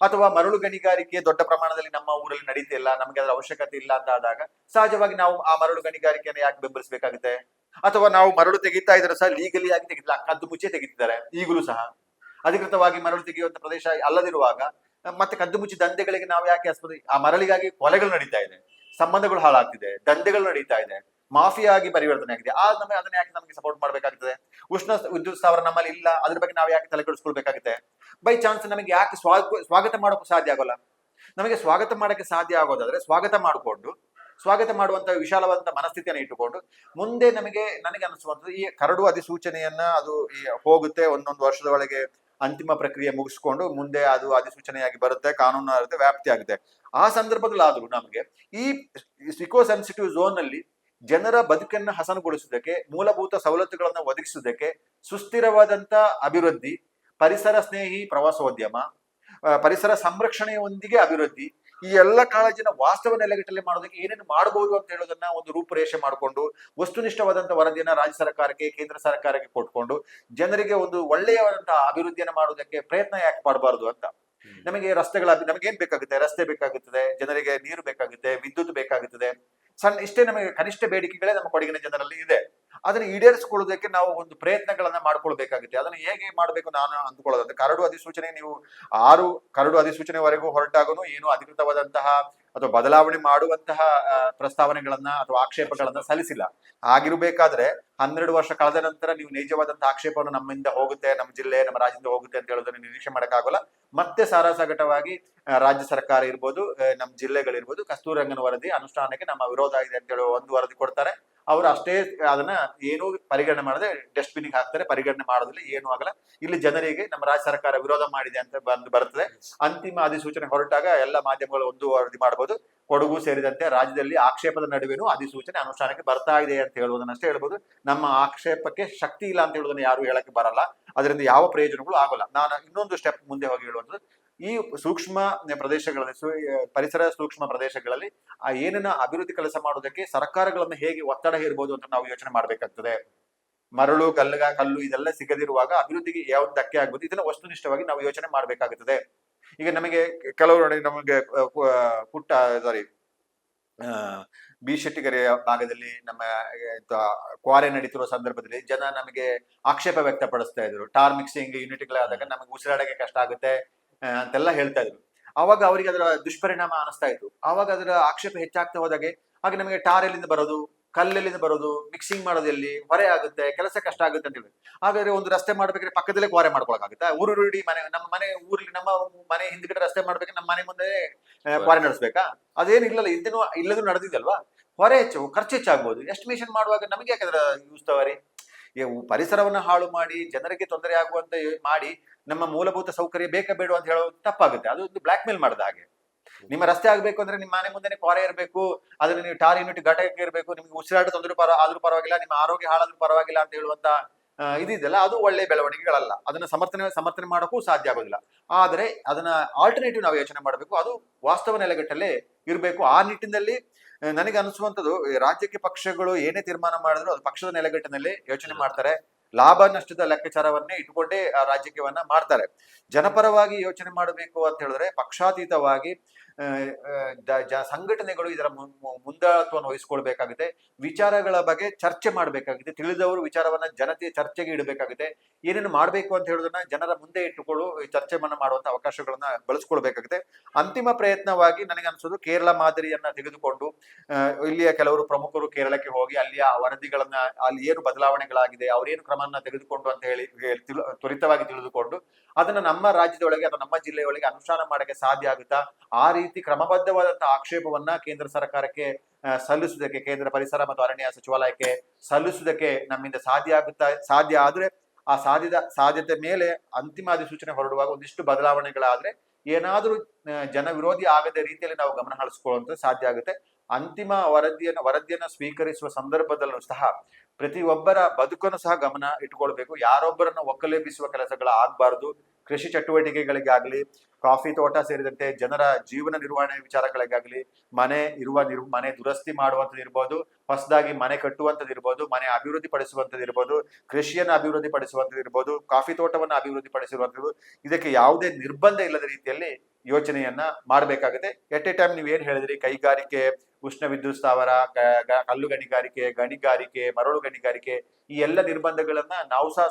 ಅಥವಾ ಮರಳು ಗಣಿಗಾರಿಕೆ ದೊಡ್ಡ ಪ್ರಮಾಣದಲ್ಲಿ ನಮ್ಮ ಊರಲ್ಲಿ ನಡೀತಾ ಇಲ್ಲ, ನಮ್ಗೆ ಅದರ ಅವಶ್ಯಕತೆ ಇಲ್ಲ ಅಂತ ಆದಾಗ ಸಹಜವಾಗಿ ನಾವು ಆ ಮರಳು ಗಣಿಗಾರಿಕೆಯನ್ನು ಯಾಕೆ ಬೆಂಬಲಿಸಬೇಕಾಗುತ್ತೆ? ಅಥವಾ ನಾವು ಮರಳು ತೆಗಿತಾ ಇದ್ರೆ ಸಹ ಲೀಗಲಿ ಆಗಿ ತೆಗಿತಿಲ್ಲ, ಕದ್ದು ಮುಚ್ಚೆ ತೆಗಿತಿದ್ದಾರೆ ಈಗಲೂ ಸಹ. ಅಧಿಕೃತವಾಗಿ ಮರಳು ತೆಗೆಯುವಂತ ಪ್ರದೇಶ ಅಲ್ಲದಿರುವಾಗ ಮತ್ತೆ ಕದ್ದು ಮುಚ್ಚಿ ದಂಧೆಗಳಿಗೆ ನಾವು ಯಾಕೆ ಆಸ್ಪತ್ರೆ? ಆ ಮರಳಿಗಾಗಿ ಕೊಲೆಗಳು ನಡೀತಾ ಇದೆ, ಸಂಬಂಧಗಳು ಹಾಳಾಗ್ತಿದೆ, ದಂಧೆಗಳು ನಡೀತಾ ಇದೆ, ಮಾಫಿಯಾ ಆಗಿ ಪರಿವರ್ತನೆ ಆಗಿದೆ. ಅದನ್ನ ಯಾಕೆ ನಮಗೆ ಸಪೋರ್ಟ್ ಮಾಡ್ಬೇಕಾಗ್ತದೆ? ಉಷ್ಣ ವಿದ್ಯುತ್ ಸ್ಥಾವರ ನಮ್ಮಲ್ಲಿ ಇಲ್ಲ, ಅದ್ರ ಬಗ್ಗೆ ನಾವು ಯಾಕೆ ತಲೆ ಕೆಡಿಸ್ಕೊಳ್ಬೇಕಾಗುತ್ತೆ? ಬೈ ಚಾನ್ಸ್ ನಮಗೆ ಯಾಕೆ ಸ್ವಾಗತ ಮಾಡೋಕ್ಕೂ ಸಾಧ್ಯ ಆಗೋಲ್ಲ? ನಮಗೆ ಸ್ವಾಗತ ಮಾಡಕ್ಕೆ ಸಾಧ್ಯ ಆಗೋದಾದ್ರೆ ಸ್ವಾಗತ ಮಾಡುವಂತ ವಿಶಾಲವಾದಂತ ಮನಸ್ಥಿತಿಯನ್ನು ಇಟ್ಟುಕೊಂಡು ಮುಂದೆ ನನಗೆ ಅನಿಸುವಂಥದ್ದು ಈ ಕರಡು ಅಧಿಸೂಚನೆಯನ್ನ ಅದು ಹೋಗುತ್ತೆ, ಒಂದೊಂದು ವರ್ಷದ ಒಳಗೆ ಅಂತಿಮ ಪ್ರಕ್ರಿಯೆ ಮುಗಿಸ್ಕೊಂಡು ಮುಂದೆ ಅದು ಅಧಿಸೂಚನೆಯಾಗಿ ಬರುತ್ತೆ, ಕಾನೂನು ಆಗುತ್ತೆ, ವ್ಯಾಪ್ತಿ ಆಗುತ್ತೆ. ಆ ಸಂದರ್ಭದಲ್ಲಾದ್ರೂ ನಮಗೆ ಈ ಇಕೋ ಸೆನ್ಸಿಟಿವ್ ಝೋನ್ ನಲ್ಲಿ ಜನರ ಬದುಕನ್ನ ಹಸನುಗೊಳಿಸುವುದಕ್ಕೆ, ಮೂಲಭೂತ ಸವಲತ್ತುಗಳನ್ನು ಒದಗಿಸುವುದಕ್ಕೆ, ಸುಸ್ಥಿರವಾದಂತ ಅಭಿವೃದ್ಧಿ, ಪರಿಸರ ಸ್ನೇಹಿ ಪ್ರವಾಸೋದ್ಯಮ, ಪರಿಸರ ಸಂರಕ್ಷಣೆಯೊಂದಿಗೆ ಅಭಿವೃದ್ಧಿ, ಈ ಎಲ್ಲ ಕಾಳಜಿನ ವಾಸ್ತವ ನೆಲೆಗಟ್ಟಲೆ ಮಾಡೋದಕ್ಕೆ ಏನೇನು ಮಾಡಬಹುದು ಅಂತ ಹೇಳೋದನ್ನ ಒಂದು ರೂಪುರೇಷೆ ಮಾಡಿಕೊಂಡು ವಸ್ತುನಿಷ್ಠವಾದಂತಹ ವರದಿಯನ್ನ ರಾಜ್ಯ ಸರ್ಕಾರಕ್ಕೆ ಕೇಂದ್ರ ಸರ್ಕಾರಕ್ಕೆ ಕೊಟ್ಕೊಂಡು ಜನರಿಗೆ ಒಂದು ಒಳ್ಳೆಯವಾದಂತಹ ಅಭಿವೃದ್ಧಿಯನ್ನ ಮಾಡೋದಕ್ಕೆ ಪ್ರಯತ್ನ ಯಾಕೆ ಮಾಡಬಾರದು ಅಂತ. ನಮಗೆ ನಮಗೆ ಏನ್ ಬೇಕಾಗುತ್ತೆ? ರಸ್ತೆ ಬೇಕಾಗುತ್ತದೆ, ಜನರಿಗೆ ನೀರು ಬೇಕಾಗುತ್ತೆ, ವಿದ್ಯುತ್ ಬೇಕಾಗುತ್ತದೆ. ಇಷ್ಟೇ ನಮಗೆ ಕನಿಷ್ಠ ಬೇಡಿಕೆಗಳೇ ನಮ್ಮ ಕೊಡಗಿನ ಜನರಲ್ಲಿ ಇದೆ. ಅದನ್ನ ಈಡೇರಿಸಿಕೊಳ್ಳುವುದಕ್ಕೆ ನಾವು ಒಂದು ಪ್ರಯತ್ನಗಳನ್ನ ಮಾಡ್ಕೊಳ್ಬೇಕಾಗುತ್ತೆ. ಅದನ್ನ ಹೇಗೆ ಮಾಡ್ಬೇಕು ನಾನು ಅಂದ್ಕೊಳ್ಳೋದಂದ್ರೆ, ಕರಡು ಅಧಿಸೂಚನೆ ನೀವು 6 ಕರಡು ಅಧಿಸೂಚನೆವರೆಗೂ ಹೊರಟಾಗನು ಏನು ಅಧಿಕೃತವಾದಂತಹ ಅಥವಾ ಬದಲಾವಣೆ ಮಾಡುವಂತಹ ಪ್ರಸ್ತಾವನೆಗಳನ್ನ ಅಥವಾ ಆಕ್ಷೇಪಗಳನ್ನ ಸಲ್ಲಿಸಿಲ್ಲ. ಆಗಿರ್ಬೇಕಾದ್ರೆ 12 ವರ್ಷ ಕಳೆದ ನಂತರ ನೀವು ನಿಜವಾದಂತಹ ಆಕ್ಷೇಪವನ್ನು ನಮ್ಮಿಂದ ಹೋಗುತ್ತೆ, ನಮ್ಮ ಜಿಲ್ಲೆ ನಮ್ಮ ರಾಜ್ಯದಿಂದ ಹೋಗುತ್ತೆ ಅಂತ ಹೇಳೋದನ್ನ ನಿರೀಕ್ಷೆ ಮಾಡಕ್ಕಾಗಲ್ಲ. ಮತ್ತೆ ಸಾರಾಸಗಟವಾಗಿ ರಾಜ್ಯ ಸರ್ಕಾರ ಇರ್ಬೋದು, ನಮ್ಮ ಜಿಲ್ಲೆಗಳಿರ್ಬೋದು, ಕಸ್ತೂರಂಗನ ವರದಿ ಅನುಷ್ಠಾನಕ್ಕೆ ನಮ್ಮ ವಿರೋಧ ಇದೆ ಅಂತ ಹೇಳುವ ಒಂದು ವರದಿ ಕೊಡ್ತಾರೆ. ಅವರು ಅಷ್ಟೇ ಅದನ್ನ ಏನು ಪರಿಗಣನೆ ಮಾಡದೆ ಡಸ್ಟ್ಬಿನ್ ಹಾಕ್ತಾರೆ, ಪರಿಗಣನೆ ಮಾಡೋದಿಲ್ಲ, ಏನು ಆಗಲ್ಲ. ಇಲ್ಲಿ ಜನರಿಗೆ ನಮ್ಮ ರಾಜ್ಯ ಸರ್ಕಾರ ವಿರೋಧ ಮಾಡಿದೆ ಅಂತ ಬರ್ತದೆ. ಅಂತಿಮ ಅಧಿಸೂಚನೆ ಹೊರಟಾಗ ಎಲ್ಲ ಮಾಧ್ಯಮಗಳು ಒಂದು ವರದಿ ಮಾಡಬಹುದು. ಕೊಡಗು ಸೇರಿದಂತೆ ರಾಜ್ಯದಲ್ಲಿ ಆಕ್ಷೇಪದ ನಡುವೆನೂ ಅಧಿಸೂಚನೆ ಅನುಷ್ಠಾನಕ್ಕೆ ಬರ್ತಾ ಇದೆ ಅಂತ ಹೇಳುವುದನ್ನಷ್ಟೇ ಹೇಳ್ಬೋದು. ನಮ್ಮ ಆಕ್ಷೇಪಕ್ಕೆ ಶಕ್ತಿ ಇಲ್ಲ ಅಂತ ಹೇಳುವುದನ್ನ ಯಾರು ಹೇಳಕ್ಕೆ ಬರಲ್ಲ. ಅದರಿಂದ ಯಾವ ಪ್ರಯೋಜನಗಳು ಆಗೋಲ್ಲ. ನಾನು ಇನ್ನೊಂದು ಸ್ಟೆಪ್ ಮುಂದೆ ಹೋಗಿ ಹೇಳುವಂಥದ್ದು, ಈ ಸೂಕ್ಷ್ಮ ಪ್ರದೇಶಗಳಲ್ಲಿ ಪರಿಸರ ಸೂಕ್ಷ್ಮ ಪ್ರದೇಶಗಳಲ್ಲಿ ಏನೇನ ಅಭಿವೃದ್ಧಿ ಕೆಲಸ ಮಾಡೋದಕ್ಕೆ ಸರ್ಕಾರಗಳನ್ನು ಹೇಗೆ ಒತ್ತಡ ಹೇರಬಹುದು ಅಂತ ನಾವು ಯೋಚನೆ ಮಾಡ್ಬೇಕಾಗ್ತದೆ. ಮರಳು, ಕಲ್ಲು ಇದೆಲ್ಲ ಸಿಗದಿರುವಾಗ ಅಭಿವೃದ್ಧಿಗೆ ಯಾವ್ದು ಧಕ್ಕೆ ಆಗ್ಬೋದು, ಇದನ್ನ ವಸ್ತುನಿಷ್ಠವಾಗಿ ನಾವು ಯೋಚನೆ ಮಾಡ್ಬೇಕಾಗುತ್ತದೆ. ಈಗ ನಮಗೆ ಕೆಲವರು ನಮಗೆ ಬಿ ಶೆಟ್ಟಿಗೆರೆಯ ಭಾಗದಲ್ಲಿ ನಮ್ಮ ಕ್ವಾರೆ ನಡೀತಿರುವ ಸಂದರ್ಭದಲ್ಲಿ ಜನ ನಮಗೆ ಆಕ್ಷೇಪ ವ್ಯಕ್ತಪಡಿಸ್ತಾ ಇದ್ರು. ಟಾರ್ ಮಿಕ್ಸಿಂಗ್ ಯೂನಿಟ್ಗಳಾದಾಗ ನಮಗೆ ಉಸಿರಾಡಕ್ಕೆ ಕಷ್ಟ ಆಗುತ್ತೆ ಅಂತೆಲ್ಲ ಹೇಳ್ತಾ ಇದ್ರು. ಅವಾಗ ಅವರಿಗೆ ಅದರ ದುಷ್ಪರಿಣಾಮ ಅನಿಸ್ತಾ ಇತ್ತು. ಅವಾಗ ಅದರ ಆಕ್ಷೇಪ ಹೆಚ್ಚಾಗ್ತಾ ಹೋದಾಗೆ ಹಾಗೆ ನಮಗೆ ಟಾರ್ ಎಲ್ಲಿಂದ ಬರೋದು, ಕಲ್ಲೆಲ್ಲಿಂದ ಬರೋದು, ಮಿಕ್ಸಿಂಗ್ ಮಾಡೋದಲ್ಲಿ ಹೊರೆ ಆಗುತ್ತೆ, ಕೆಲಸ ಕಷ್ಟ ಆಗುತ್ತೆ ಅಂತ ಹೇಳಿ. ಹಾಗಾದ್ರೆ ಒಂದು ರಸ್ತೆ ಮಾಡ್ಬೇಕಾದ್ರೆ ಪಕ್ಕದಲ್ಲೇ ಕ್ವಾರೆ ಮಾಡ್ಕೊಳಕಾಗುತ್ತಾ? ಊರುಡಿ ನಮ್ಮ ಊರಲ್ಲಿ ನಮ್ಮ ಮನೆ ಹಿಂದ್ಗಡೆ ರಸ್ತೆ ಮಾಡ್ಬೇಕಾದ್ರೆ ನಮ್ಮ ಮನೆ ಮುಂದೆ ಕ್ವಾರೆ ನಡೆಸ್ಬೇಕಾ? ಅದೇನು ಇಲ್ಲದೂ ನಡೆದಿದಲ್ವಾ? ಹೊರೆ ಹೆಚ್ಚು, ಖರ್ಚು ಹೆಚ್ಚಾಗ್ಬೋದು. ಎಸ್ಟಿಮೇಷನ್ ಮಾಡುವಾಗ ನಮಗೆ ಯಾಕಂದ್ರೆ ಯೂಸ್ ತವರಿ ಪರಿಸರವನ್ನ ಹಾಳು ಮಾಡಿ ಜನರಿಗೆ ತೊಂದರೆ ಆಗುವಂತ ಮಾಡಿ ನಮ್ಮ ಮೂಲಭೂತ ಸೌಕರ್ಯ ಬೇಕಾ ಬೇಡ ಅಂತ ಹೇಳೋದು ತಪ್ಪಾಗುತ್ತೆ. ಅದು ಒಂದು ಬ್ಲಾಕ್ ಮೇಲ್ ಮಾಡಿದ ಹಾಗೆ. ನಿಮ್ಮ ರಸ್ತೆ ಆಗ್ಬೇಕು ಅಂದ್ರೆ ನಿಮ್ಮ ಮನೆ ಮುಂದೆ ಕ್ವಾರೆ ಇರಬೇಕು, ಅದನ್ನ ನೀವು ಟಾರ್ ಯೂನಿಟ್ ಘಟಕ ಇರಬೇಕು, ನಿಮ್ಗೆ ಉಸಿರಾಟ ತೊಂದರೆ ಆದ್ರೂ ಪರವಾಗಿಲ್ಲ, ನಿಮ್ಮ ಆರೋಗ್ಯ ಹಾಳಾದ್ರೂ ಪರವಾಗಿಲ್ಲ ಅಂತ ಹೇಳುವಂತ ಇದಿದೆಯಲ್ಲ, ಅದು ಒಳ್ಳೆ ಬೆಳವಣಿಗೆಗಳಲ್ಲ. ಅದನ್ನ ಸಮರ್ಥನೆ ಮಾಡೋಕ್ಕೂ ಸಾಧ್ಯ ಆಗೋದಿಲ್ಲ. ಆದ್ರೆ ಅದನ್ನ ಆಲ್ಟರ್ನೇಟಿವ್ ನಾವು ಯೋಚನೆ ಮಾಡಬೇಕು. ಅದು ವಾಸ್ತವ ನೆಲೆಗಟ್ಟಲ್ಲೇ ಇರಬೇಕು. ಆ ನಿಟ್ಟಿನಲ್ಲಿ ನನಗೆ ಅನಿಸುವಂಥದ್ದು, ರಾಜ್ಯಕ್ಕೆ ಪಕ್ಷಗಳು ಏನೇ ತೀರ್ಮಾನ ಮಾಡಿದ್ರು ಅದು ಪಕ್ಷದ ನೆಲೆಗಟ್ಟಿನಲ್ಲಿ ಯೋಚನೆ ಮಾಡ್ತಾರೆ. ಲಾಭ ನಷ್ಟದ ಲೆಕ್ಕಾಚಾರವನ್ನೇ ಇಟ್ಟುಕೊಂಡೇ ಆ ರಾಜಕೀಯವನ್ನ ಮಾಡ್ತಾರೆ. ಜನಪರವಾಗಿ ಯೋಚನೆ ಮಾಡಬೇಕು ಅಂತ ಹೇಳಿದ್ರೆ ಪಕ್ಷಾತೀತವಾಗಿ ಸಂಘಟನೆಗಳು ಇದರ ಮುಂದಾಳತ್ವವನ್ನು ವಹಿಸ್ಕೊಳ್ಬೇಕಾಗುತ್ತೆ. ವಿಚಾರಗಳ ಬಗ್ಗೆ ಚರ್ಚೆ ಮಾಡ್ಬೇಕಾಗುತ್ತೆ. ತಿಳಿದವರು ವಿಚಾರವನ್ನ ಜನತೆಯ ಚರ್ಚೆಗೆ ಇಡಬೇಕಾಗುತ್ತೆ. ಏನೇನು ಮಾಡ್ಬೇಕು ಅಂತ ಹೇಳೋದನ್ನ ಜನರ ಮುಂದೆ ಇಟ್ಟುಕೊಳ್ಳು ಚರ್ಚೆಯನ್ನ ಮಾಡುವಂತ ಅವಕಾಶಗಳನ್ನ ಬಳಸ್ಕೊಳ್ಬೇಕಾಗುತ್ತೆ. ಅಂತಿಮ ಪ್ರಯತ್ನವಾಗಿ ನನಗೆ ಅನ್ಸೋದು, ಕೇರಳ ಮಾದರಿಯನ್ನ ತೆಗೆದುಕೊಂಡು ಇಲ್ಲಿಯ ಕೆಲವರು ಪ್ರಮುಖರು ಕೇರಳಕ್ಕೆ ಹೋಗಿ ಅಲ್ಲಿಯ ವರದಿಗಳನ್ನ, ಅಲ್ಲಿ ಏನು ಬದಲಾವಣೆಗಳಾಗಿದೆ, ಅವ್ರೇನು ಕ್ರಮವನ್ನ ತೆಗೆದುಕೊಂಡು ಅಂತ ಹೇಳಿ ತ್ವರಿತವಾಗಿ ತಿಳಿದುಕೊಂಡು ಅದನ್ನ ನಮ್ಮ ರಾಜ್ಯದೊಳಗೆ ಅಥವಾ ನಮ್ಮ ಜಿಲ್ಲೆಯೊಳಗೆ ಅನುಷ್ಠಾನ ಮಾಡಕ್ಕೆ ಸಾಧ್ಯ ಆಗುತ್ತಾ? ಆ ರೀತಿ ಕ್ರಮಬದ್ಧವಾದಂತಹ ಆಕ್ಷೇಪವನ್ನ ಕೇಂದ್ರ ಸರ್ಕಾರಕ್ಕೆ ಸಲ್ಲಿಸುವುದಕ್ಕೆ, ಕೇಂದ್ರ ಪರಿಸರ ಮತ್ತು ಅರಣ್ಯ ಸಚಿವಾಲಯಕ್ಕೆ ಸಲ್ಲಿಸುವುದಕ್ಕೆ ನಮ್ಮಿಂದ ಸಾಧ್ಯ ಆದ್ರೆ ಆ ಸಾಧ್ಯತೆ ಮೇಲೆ ಅಂತಿಮ ಅಧಿಸೂಚನೆ ಹೊರಡುವಾಗ ಒಂದಿಷ್ಟು ಬದಲಾವಣೆಗಳಾದ್ರೆ ಏನಾದ್ರೂ ಜನ ವಿರೋಧಿ ಆಗದ ರೀತಿಯಲ್ಲಿ ನಾವು ಗಮನ ಹರಿಸ್ಕೊಳ್ಳುವಂತ ಸಾಧ್ಯ ಆಗುತ್ತೆ. ಅಂತಿಮ ವರದಿಯನ್ನ ಸ್ವೀಕರಿಸುವ ಸಂದರ್ಭದಲ್ಲೂ ಸಹ ಪ್ರತಿಯೊಬ್ಬರ ಬದುಕನ್ನು ಸಹ ಗಮನ ಇಟ್ಕೊಳ್ಬೇಕು. ಯಾರೊಬ್ಬರನ್ನ ಒಕ್ಕಲೆಬ್ಬಿಸುವ ಕೆಲಸಗಳ ಆಗ್ಬಾರ್ದು. ಕೃಷಿ ಚಟುವಟಿಕೆಗಳಿಗಾಗ್ಲಿ, ಕಾಫಿ ತೋಟ ಸೇರಿದಂತೆ ಜನರ ಜೀವನ ನಿರ್ವಹಣೆ ವಿಚಾರಗಳಿಗಾಗ್ಲಿ, ಮನೆ ದುರಸ್ತಿ ಮಾಡುವಂಥದ್ದಿರ್ಬೋದು, ಹೊಸದಾಗಿ ಮನೆ ಕಟ್ಟುವಂಥದ್ದಿರ್ಬೋದು, ಮನೆ ಅಭಿವೃದ್ಧಿ ಪಡಿಸುವಂಥದ್ದಿರ್ಬೋದು, ಕೃಷಿಯನ್ನ ಅಭಿವೃದ್ಧಿ ಪಡಿಸುವಂಥದ್ದಿರ್ಬೋದು, ಕಾಫಿ ತೋಟವನ್ನ ಅಭಿವೃದ್ಧಿ ಪಡಿಸಿರುವಂಥದ್ದು, ಇದಕ್ಕೆ ಯಾವುದೇ ನಿರ್ಬಂಧ ಇಲ್ಲದ ರೀತಿಯಲ್ಲಿ ಯೋಚನೆಯನ್ನ ಮಾಡಬೇಕಾಗುತ್ತೆ. ಎಟ್ ಎ ಟೈಮ್ ನೀವೇನ್ ಹೇಳಿದ್ರಿ, ಕೈಗಾರಿಕೆ, ಉಷ್ಣ ವಿದ್ಯುತ್ ಸ್ಥಾವರ, ಕಲ್ಲು ಗಣಿಗಾರಿಕೆ, ಮರಳು ಗಣಿಗಾರಿಕೆ, ಈ ಎಲ್ಲ ನಿರ್ಬಂಧಗಳನ್ನ ನಾವು ಸಹ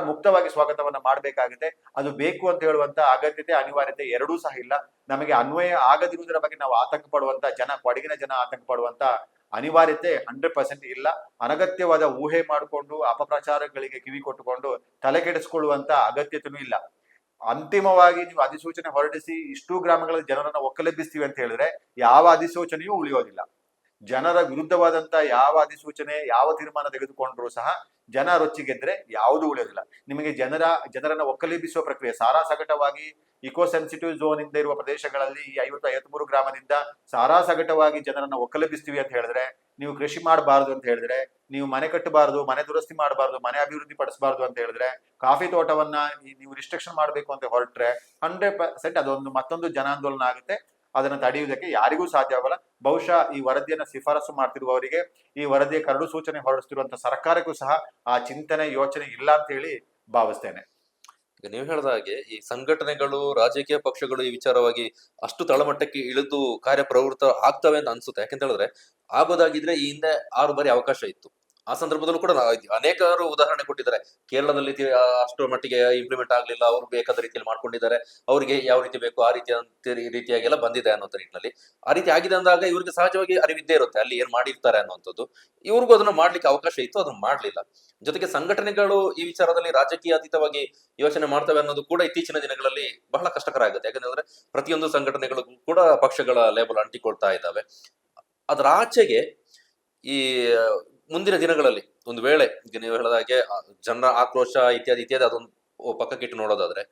ಮುಕ್ತವಾಗಿ ಸ್ವಾಗತವನ್ನ ಮಾಡಬೇಕಾಗಿದೆ. ಅದು ಬೇಕು ಅಂತ ಹೇಳುವಂತ ಅಗತ್ಯತೆ, ಅನಿವಾರ್ಯತೆ ಎರಡೂ ಸಹ ಇಲ್ಲ. ನಮಗೆ ಅನ್ವಯ ಆಗದಿರುವುದರ ಬಗ್ಗೆ ನಾವು ಆತಂಕ ಪಡುವಂತ ಕೊಡಗಿನ ಜನ ಆತಂಕ ಪಡುವಂತ ಅನಿವಾರ್ಯತೆ 100% ಇಲ್ಲ. ಅನಗತ್ಯವಾದ ಊಹೆ ಮಾಡಿಕೊಂಡು ಅಪಪ್ರಚಾರಗಳಿಗೆ ಕಿವಿ ಕೊಟ್ಟುಕೊಂಡು ತಲೆ ಕೆಡಿಸ್ಕೊಳ್ಳುವಂತ ಅಗತ್ಯತೆನೂ ಇಲ್ಲ. ಅಂತಿಮವಾಗಿ ನೀವು ಅಧಿಸೂಚನೆ ಹೊರಡಿಸಿ ಇಷ್ಟು ಗ್ರಾಮಗಳ ಜನರನ್ನ ಒಕ್ಕಲೆಬ್ಬಿಸ್ತೀವಿ ಅಂತ ಹೇಳಿದ್ರೆ ಯಾವ ಅಧಿಸೂಚನೆಯೂ ಉಳಿಯೋದಿಲ್ಲ. ಜನರ ವಿರುದ್ಧವಾದಂತ ಯಾವ ಅಧಿಸೂಚನೆ, ಯಾವ ತೀರ್ಮಾನ ತೆಗೆದುಕೊಂಡ್ರು ಸಹ ಜನ ರೊಚ್ಚಿಗೆದ್ರೆ ಯಾವುದು ಉಳಿಯೋದಿಲ್ಲ. ನಿಮಗೆ ಜನರನ್ನ ಒಕ್ಕಲೆಬ್ಬಿಸುವ ಪ್ರಕ್ರಿಯೆ ಸಾರಾಸಗಟವಾಗಿ ಇಕೋ ಸೆನ್ಸಿಟಿವ್ ಝೋನ್ ಇಂದ ಇರುವ ಪ್ರದೇಶಗಳಲ್ಲಿ ಈ 53 ಗ್ರಾಮದಿಂದ ಸಾರಾಸಗಟವಾಗಿ ಜನರನ್ನ ಒಕ್ಕಲೆಬ್ಬಿಸ್ತೀವಿ ಅಂತ ಹೇಳಿದ್ರೆ, ನೀವು ಕೃಷಿ ಮಾಡಬಾರದು ಅಂತ ಹೇಳಿದ್ರೆ, ನೀವು ಮನೆ ಕಟ್ಟಬಾರದು, ಮನೆ ದುರಸ್ತಿ ಮಾಡಬಾರದು, ಮನೆ ಅಭಿವೃದ್ಧಿ ಪಡಿಸಬಾರದು ಅಂತ ಹೇಳಿದ್ರೆ, ಕಾಫಿ ತೋಟವನ್ನ ನೀವು ರಿಸ್ಟ್ರಿಕ್ಷನ್ ಮಾಡಬೇಕು ಅಂತ ಹೊರಟ್ರೆ 100% ಅದೊಂದು ಮತ್ತೊಂದು ಜನಾಂದೋಲನ ಆಗುತ್ತೆ. ಅದನ್ನು ತಡೆಯುವುದಕ್ಕೆ ಯಾರಿಗೂ ಸಾಧ್ಯವಾಗಲ್ಲ. ಬಹುಶಃ ಈ ವರದಿಯನ್ನ ಶಿಫಾರಸು ಮಾಡ್ತಿರುವವರಿಗೆ, ಈ ವರದಿಯ ಕರಡು ಸೂಚನೆ ಹೊರಡಿಸ್ತಿರುವಂತಹ ಸರ್ಕಾರಕ್ಕೂ ಸಹ ಆ ಚಿಂತನೆ ಯೋಚನೆ ಇಲ್ಲ ಅಂತ ಹೇಳಿ ಭಾವಿಸ್ತೇನೆ. ಈಗ ನೀವು ಹೇಳಿದ ಹಾಗೆ ಈ ಸಂಘಟನೆಗಳು, ರಾಜಕೀಯ ಪಕ್ಷಗಳು ಈ ವಿಚಾರವಾಗಿ ಅಷ್ಟು ತಳಮಟ್ಟಕ್ಕೆ ಇಳಿದು ಕಾರ್ಯಪ್ರವೃತ್ತ ಆಗ್ತವೆ ಅಂತ ಅನ್ಸುತ್ತೆ. ಯಾಕಂತ ಹೇಳಿದ್ರೆ ಆಗೋದಾಗಿದ್ರೆ ಈ ಹಿಂದೆ 6 ಬಾರಿ ಅವಕಾಶ ಇತ್ತು. ಆ ಸಂದರ್ಭದಲ್ಲೂ ಕೂಡ ಅನೇಕರು ಉದಾಹರಣೆ ಕೊಟ್ಟಿದ್ದಾರೆ. ಕೇರಳದಲ್ಲಿ ಅಷ್ಟು ಮಟ್ಟಿಗೆ ಇಂಪ್ಲಿಮೆಂಟ್ ಆಗ್ಲಿಲ್ಲ, ಅವ್ರು ಬೇಕಾದ ರೀತಿಯಲ್ಲಿ ಮಾಡ್ಕೊಂಡಿದ್ದಾರೆ, ಅವರಿಗೆ ಯಾವ ರೀತಿ ಬೇಕು ಆ ರೀತಿಯಾಗೆಲ್ಲ ಬಂದಿದೆ ಅನ್ನೋ ನಿಟ್ಟಿನಲ್ಲಿ. ಆ ರೀತಿ ಆಗಿದೆ ಅಂದಾಗ ಇವ್ರಿಗೆ ಸಹಜವಾಗಿ ಅರಿವಿದ್ದೇ ಇರುತ್ತೆ ಅಲ್ಲಿ ಏನ್ ಮಾಡಿರ್ತಾರೆ ಅನ್ನುವಂಥದ್ದು. ಇವ್ರಿಗೂ ಅದನ್ನ ಮಾಡ್ಲಿಕ್ಕೆ ಅವಕಾಶ ಇತ್ತು, ಅದನ್ನ ಮಾಡ್ಲಿಲ್ಲ. ಜೊತೆಗೆ ಸಂಘಟನೆಗಳು ಈ ವಿಚಾರದಲ್ಲಿ ರಾಜಕೀಯ ಅತೀತವಾಗಿ ಯೋಚನೆ ಮಾಡ್ತವೆ ಅನ್ನೋದು ಕೂಡ ಇತ್ತೀಚಿನ ದಿನಗಳಲ್ಲಿ ಬಹಳ ಕಷ್ಟಕರ ಆಗುತ್ತೆ. ಯಾಕಂದ್ರೆ ಪ್ರತಿಯೊಂದು ಸಂಘಟನೆಗಳು ಕೂಡ ಪಕ್ಷಗಳ ಲೇಬಲ್ ಅಂಟಿಕೊಳ್ತಾ ಇದ್ದಾವೆ. ಅದರ ಆಚೆಗೆ ಈ ಮುಂದಿನ ದಿನಗಳಲ್ಲಿ ಒಂದು ವೇಳೆ ಈಗ ನೀವು ಹೇಳಿದ ಹಾಗೆ ಜನರ ಆಕ್ರೋಶ ಇತ್ಯಾದಿ ಇತ್ಯಾದಿ ಅದೊಂದು ಪಕ್ಕಕ್ಕಿಟ್ಟು ನೋಡೋದಾದ್ರೆ,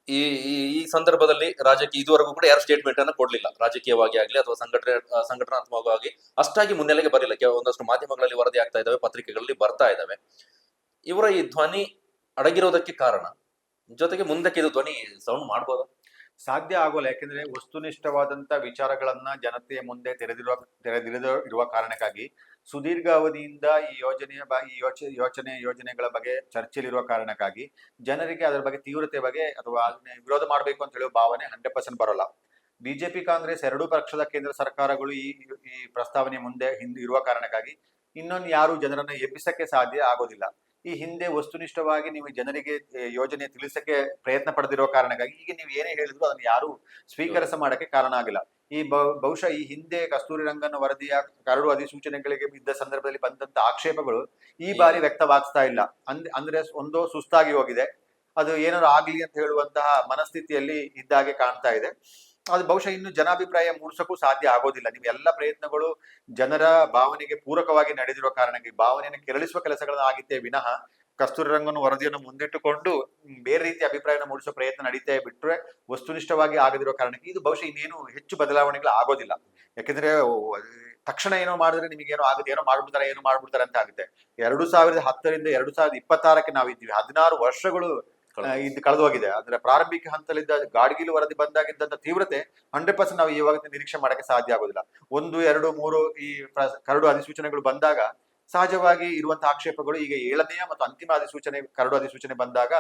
ಈ ಈ ಈ ಸಂದರ್ಭದಲ್ಲಿ ರಾಜಕೀಯ ಇದುವರೆಗೂ ಕೂಡ ಯಾರು ಸ್ಟೇಟ್ಮೆಂಟ್ ಅನ್ನ ಕೊಡ್ಲಿಲ್ಲ, ರಾಜಕೀಯವಾಗಿ ಆಗ್ಲಿ ಅಥವಾ ಸಂಘಟನಾತ್ಮಕವಾಗಿ ಅಷ್ಟಾಗಿ ಮುನ್ನೆಲೆಗೆ ಬರಲಿಲ್ಲ. ಒಂದಷ್ಟು ಮಾಧ್ಯಮಗಳಲ್ಲಿ ವರದಿ ಆಗ್ತಾ ಇದಾವೆ, ಪತ್ರಿಕೆಗಳಲ್ಲಿ ಬರ್ತಾ ಇದಾವೆ. ಇವರ ಈ ಧ್ವನಿ ಅಡಗಿರೋದಕ್ಕೆ ಕಾರಣ, ಜೊತೆಗೆ ಮುಂದಕ್ಕೆ ಇದು ಧ್ವನಿ ಸೌಂಡ್ ಮಾಡ್ಬೋದಾ? ಸಾಧ್ಯ ಆಗೋಲ್ಲ. ಯಾಕೆಂದ್ರೆ ವಸ್ತುನಿಷ್ಠವಾದಂತ ವಿಚಾರಗಳನ್ನ ಜನತೆಯ ಮುಂದೆ ತೆರೆದಿರುವ ಕಾರಣಕ್ಕಾಗಿ, ಸುದೀರ್ಘ ಅವಧಿಯಿಂದ ಈ ಯೋಜನೆಗಳ ಬಗ್ಗೆ ಚರ್ಚೆಯಲ್ಲಿರುವ ಕಾರಣಕ್ಕಾಗಿ ಜನರಿಗೆ ಅದರ ಬಗ್ಗೆ ತೀವ್ರತೆ ಬಗ್ಗೆ ಅಥವಾ ಅದನ್ನ ವಿರೋಧ ಮಾಡಬೇಕು ಅಂತ ಹೇಳುವ ಭಾವನೆ 100% ಬರೋಲ್ಲ. ಬಿಜೆಪಿ ಕಾಂಗ್ರೆಸ್ ಎರಡೂ ಪಕ್ಷದ ಕೇಂದ್ರ ಸರ್ಕಾರಗಳು ಈ ಪ್ರಸ್ತಾವನೆ ಮುಂದೆ ಇರುವ ಕಾರಣಕ್ಕಾಗಿ ಇನ್ನೊಂದು ಯಾರು ಜನರನ್ನ ಎಬ್ಬಿಸಕ್ಕೆ ಸಾಧ್ಯ ಆಗೋದಿಲ್ಲ. ಈ ಹಿಂದೆ ವಸ್ತುನಿಷ್ಠವಾಗಿ ನೀವು ಜನರಿಗೆ ಯೋಜನೆ ತಿಳಿಸಕ್ಕೆ ಪ್ರಯತ್ನ ಪಡೆದಿರೋ ಕಾರಣಕ್ಕಾಗಿ ಈಗ ನೀವು ಏನೇ ಹೇಳಿದ್ರು ಅದನ್ನ ಯಾರು ಸ್ವೀಕರಿಸ ಮಾಡಕ್ಕೆ ಕಾರಣ ಆಗಿಲ್ಲ. ಬಹುಶಃ ಈ ಹಿಂದೆ ಕಸ್ತೂರಿ ರಂಗನ್ ವರದಿಯ ಕರಡು ಅಧಿಸೂಚನೆಗಳಿಗೆ ಇದ್ದ ಸಂದರ್ಭದಲ್ಲಿ ಬಂದಂತ ಆಕ್ಷೇಪಗಳು ಈ ಬಾರಿ ವ್ಯಕ್ತವಾಗ್ತಾ ಇಲ್ಲ. ಅಂದ್ರೆ ಒಂದೋ ಸುಸ್ತಾಗಿ ಹೋಗಿದೆ, ಅದು ಏನಾದ್ರು ಆಗ್ಲಿ ಅಂತ ಹೇಳುವಂತಹ ಮನಸ್ಥಿತಿಯಲ್ಲಿ ಇದ್ದಾಗೆ ಕಾಣ್ತಾ ಇದೆ. ಅದು ಬಹುಶಃ ಇನ್ನು ಜನಾಭಿಪ್ರಾಯ ಮೂಡಿಸಕ್ಕೂ ಸಾಧ್ಯ ಆಗೋದಿಲ್ಲ. ನೀವು ಎಲ್ಲ ಪ್ರಯತ್ನಗಳು ಜನರ ಭಾವನೆಗೆ ಪೂರಕವಾಗಿ ನಡೆದಿರುವ ಕಾರಣಕ್ಕೆ ಭಾವನೆಯನ್ನು ಕೆರಳಿಸುವ ಕೆಲಸಗಳನ್ನ ಆಗಿತ್ತೇ ವಿನಃ ಕಸ್ತೂರಿ ರಂಗನ್ ವರದಿಯನ್ನು ಮುಂದಿಟ್ಟುಕೊಂಡು ಬೇರೆ ರೀತಿಯ ಅಭಿಪ್ರಾಯನ ಮೂಡಿಸುವ ಪ್ರಯತ್ನ ನಡೀತೇ ಬಿಟ್ರೆ ವಸ್ತುನಿಷ್ಠವಾಗಿ ಆಗದಿರೋ ಕಾರಣಕ್ಕೆ ಇದು ಬಹುಶಃ ಇನ್ನೇನು ಹೆಚ್ಚು ಬದಲಾವಣೆಗಳು ಆಗೋದಿಲ್ಲ. ಯಾಕೆಂದ್ರೆ ತಕ್ಷಣ ಏನೋ ಮಾಡಿದ್ರೆ ನಿಮಗೆ ಏನೋ ಆಗುತ್ತೆ, ಏನೋ ಮಾಡ್ಬಿಡ್ತಾರೆ ಅಂತ ಆಗುತ್ತೆ. 2010ರಿಂದ 2026ಕ್ಕೆ ನಾವಿದ್ದೀವಿ. 16 ವರ್ಷಗಳು ಇದು ಕಳೆದು ಹೋಗಿದೆ. ಅಂದ್ರೆ ಪ್ರಾರಂಭಿಕ ಹಂತದಲ್ಲಿದ್ದ ಗಾಡ್ಗಿಲ್ ವರದಿ ಬಂದಾಗಿದ್ದಂತ ತೀವ್ರತೆ 100% ನಾವು ಇವಾಗ ನಿರೀಕ್ಷೆ ಮಾಡಕ್ಕೆ ಸಾಧ್ಯ ಆಗೋದಿಲ್ಲ. 1, 2, 3 ಈ ಕರಡು ಅಧಿಸೂಚನೆಗಳು ಬಂದಾಗ ಸಹಜವಾಗಿ ಇರುವಂತಹ ಆಕ್ಷೇಪಗಳು ಈಗ 7ನೇ ಮತ್ತು ಅಂತಿಮ ಕರಡು ಅಧಿಸೂಚನೆ ಬಂದಾಗ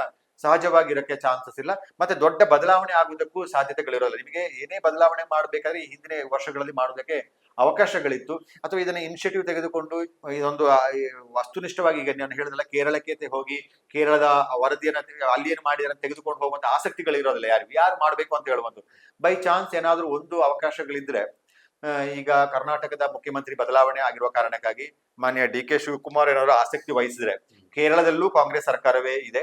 ಸಹಜವಾಗಿ ಇರಕ್ಕೆ ಚಾನ್ಸಸ್ ಇಲ್ಲ. ಮತ್ತೆ ದೊಡ್ಡ ಬದಲಾವಣೆ ಆಗುವುದಕ್ಕೂ ಸಾಧ್ಯತೆಗಳಿರೋಲ್ಲ. ನಿಮಗೆ ಏನೇ ಬದಲಾವಣೆ ಮಾಡಬೇಕಾದ್ರೆ ಈ ಹಿಂದಿನ ವರ್ಷಗಳಲ್ಲಿ ಮಾಡೋದಕ್ಕೆ ಅವಕಾಶಗಳಿತ್ತು. ಅಥವಾ ಇದನ್ನ ಇನಿಷಿಯೇಟಿವ್ ತೆಗೆದುಕೊಂಡು ಇದೊಂದು ವಸ್ತುನಿಷ್ಠವಾಗಿ ಈಗ ನಾನು ಹೇಳಿದಲ್ಲ, ಕೇರಳಕ್ಕೆ ಹೋಗಿ ಕೇರಳದ ವರದಿಯನ್ನ ಅಲ್ಲಿ ಏನ್ ಮಾಡಿದಾರೆ ತೆಗೆದುಕೊಂಡು ಹೋಗುವಂತ ಆಸಕ್ತಿಗಳಿರೋದಿಲ್ಲ. ಯಾರು ಮಾಡ್ಬೇಕು ಅಂತ ಹೇಳುವಂತ ಬೈ ಚಾನ್ಸ್ ಏನಾದ್ರೂ ಒಂದು ಅವಕಾಶಗಳಿದ್ರೆ, ಈಗ ಕರ್ನಾಟಕದ ಮುಖ್ಯಮಂತ್ರಿ ಬದಲಾವಣೆ ಆಗಿರುವ ಕಾರಣಕ್ಕಾಗಿ ಮಾನ್ಯ DK ಶಿವಕುಮಾರ್ ಏನಾದ್ರು ಆಸಕ್ತಿ ವಹಿಸಿದ್ರೆ, ಕೇರಳದಲ್ಲೂ ಕಾಂಗ್ರೆಸ್ ಸರ್ಕಾರವೇ ಇದೆ,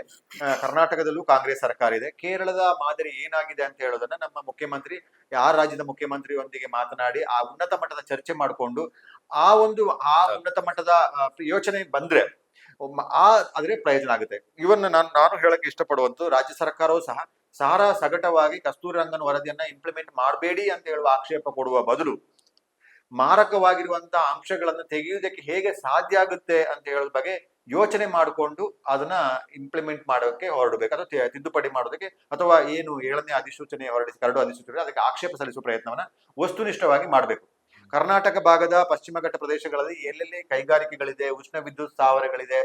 ಕರ್ನಾಟಕದಲ್ಲೂ ಕಾಂಗ್ರೆಸ್ ಸರ್ಕಾರ ಇದೆ. ಕೇರಳದ ಮಾದರಿ ಏನಾಗಿದೆ ಅಂತ ಹೇಳೋದನ್ನ ನಮ್ಮ ಮುಖ್ಯಮಂತ್ರಿ ಆ ರಾಜ್ಯದ ಮುಖ್ಯಮಂತ್ರಿಯೊಂದಿಗೆ ಮಾತನಾಡಿ ಆ ಉನ್ನತ ಮಟ್ಟದ ಚರ್ಚೆ ಮಾಡಿಕೊಂಡು ಆ ಉನ್ನತ ಮಟ್ಟದ ಯೋಚನೆ ಬಂದ್ರೆ ಅದ್ರೆ ಪ್ರಯೋಜನ ಆಗುತ್ತೆ. ಇವನ್ನ ನಾನು ಹೇಳಕ್ಕೆ ಇಷ್ಟಪಡುವಂತ ರಾಜ್ಯ ಸರ್ಕಾರವೂ ಸಹ ಸಗಟವಾಗಿ ಕಸ್ತೂರಿ ರಂಗನ್ ವರದಿಯನ್ನ ಇಂಪ್ಲಿಮೆಂಟ್ ಮಾಡಬೇಡಿ ಅಂತ ಹೇಳುವ ಆಕ್ಷೇಪ ಕೊಡುವ ಬದಲು ಮಾರಕವಾಗಿರುವಂತಹ ಅಂಶಗಳನ್ನು ತೆಗೆಯುವುದಕ್ಕೆ ಹೇಗೆ ಸಾಧ್ಯ ಆಗುತ್ತೆ ಅಂತ ಹೇಳೋದ್ ಬಗ್ಗೆ ಯೋಚನೆ ಮಾಡಿಕೊಂಡು ಅದನ್ನ ಇಂಪ್ಲಿಮೆಂಟ್ ಮಾಡೋಕೆ ಹೊರಡಬೇಕು, ಅಥವಾ ತಿದ್ದುಪಡಿ ಮಾಡೋದಕ್ಕೆ, ಅಥವಾ ಏನು 7ನೇ ಅಧಿಸೂಚನೆ ಕರಡು ಅಧಿಸೂಚನೆ ಅದಕ್ಕೆ ಆಕ್ಷೇಪ ಸಲ್ಲಿಸುವ ಪ್ರಯತ್ನವನ್ನ ವಸ್ತುನಿಷ್ಠವಾಗಿ ಮಾಡಬೇಕು. ಕರ್ನಾಟಕ ಭಾಗದ ಪಶ್ಚಿಮ ಘಟ್ಟ ಪ್ರದೇಶಗಳಲ್ಲಿ ಎಲ್ಲೆಲ್ಲಿ ಕೈಗಾರಿಕೆಗಳಿದೆ, ಉಷ್ಣ ವಿದ್ಯುತ್ ಸ್ಥಾವರಗಳಿದೆ,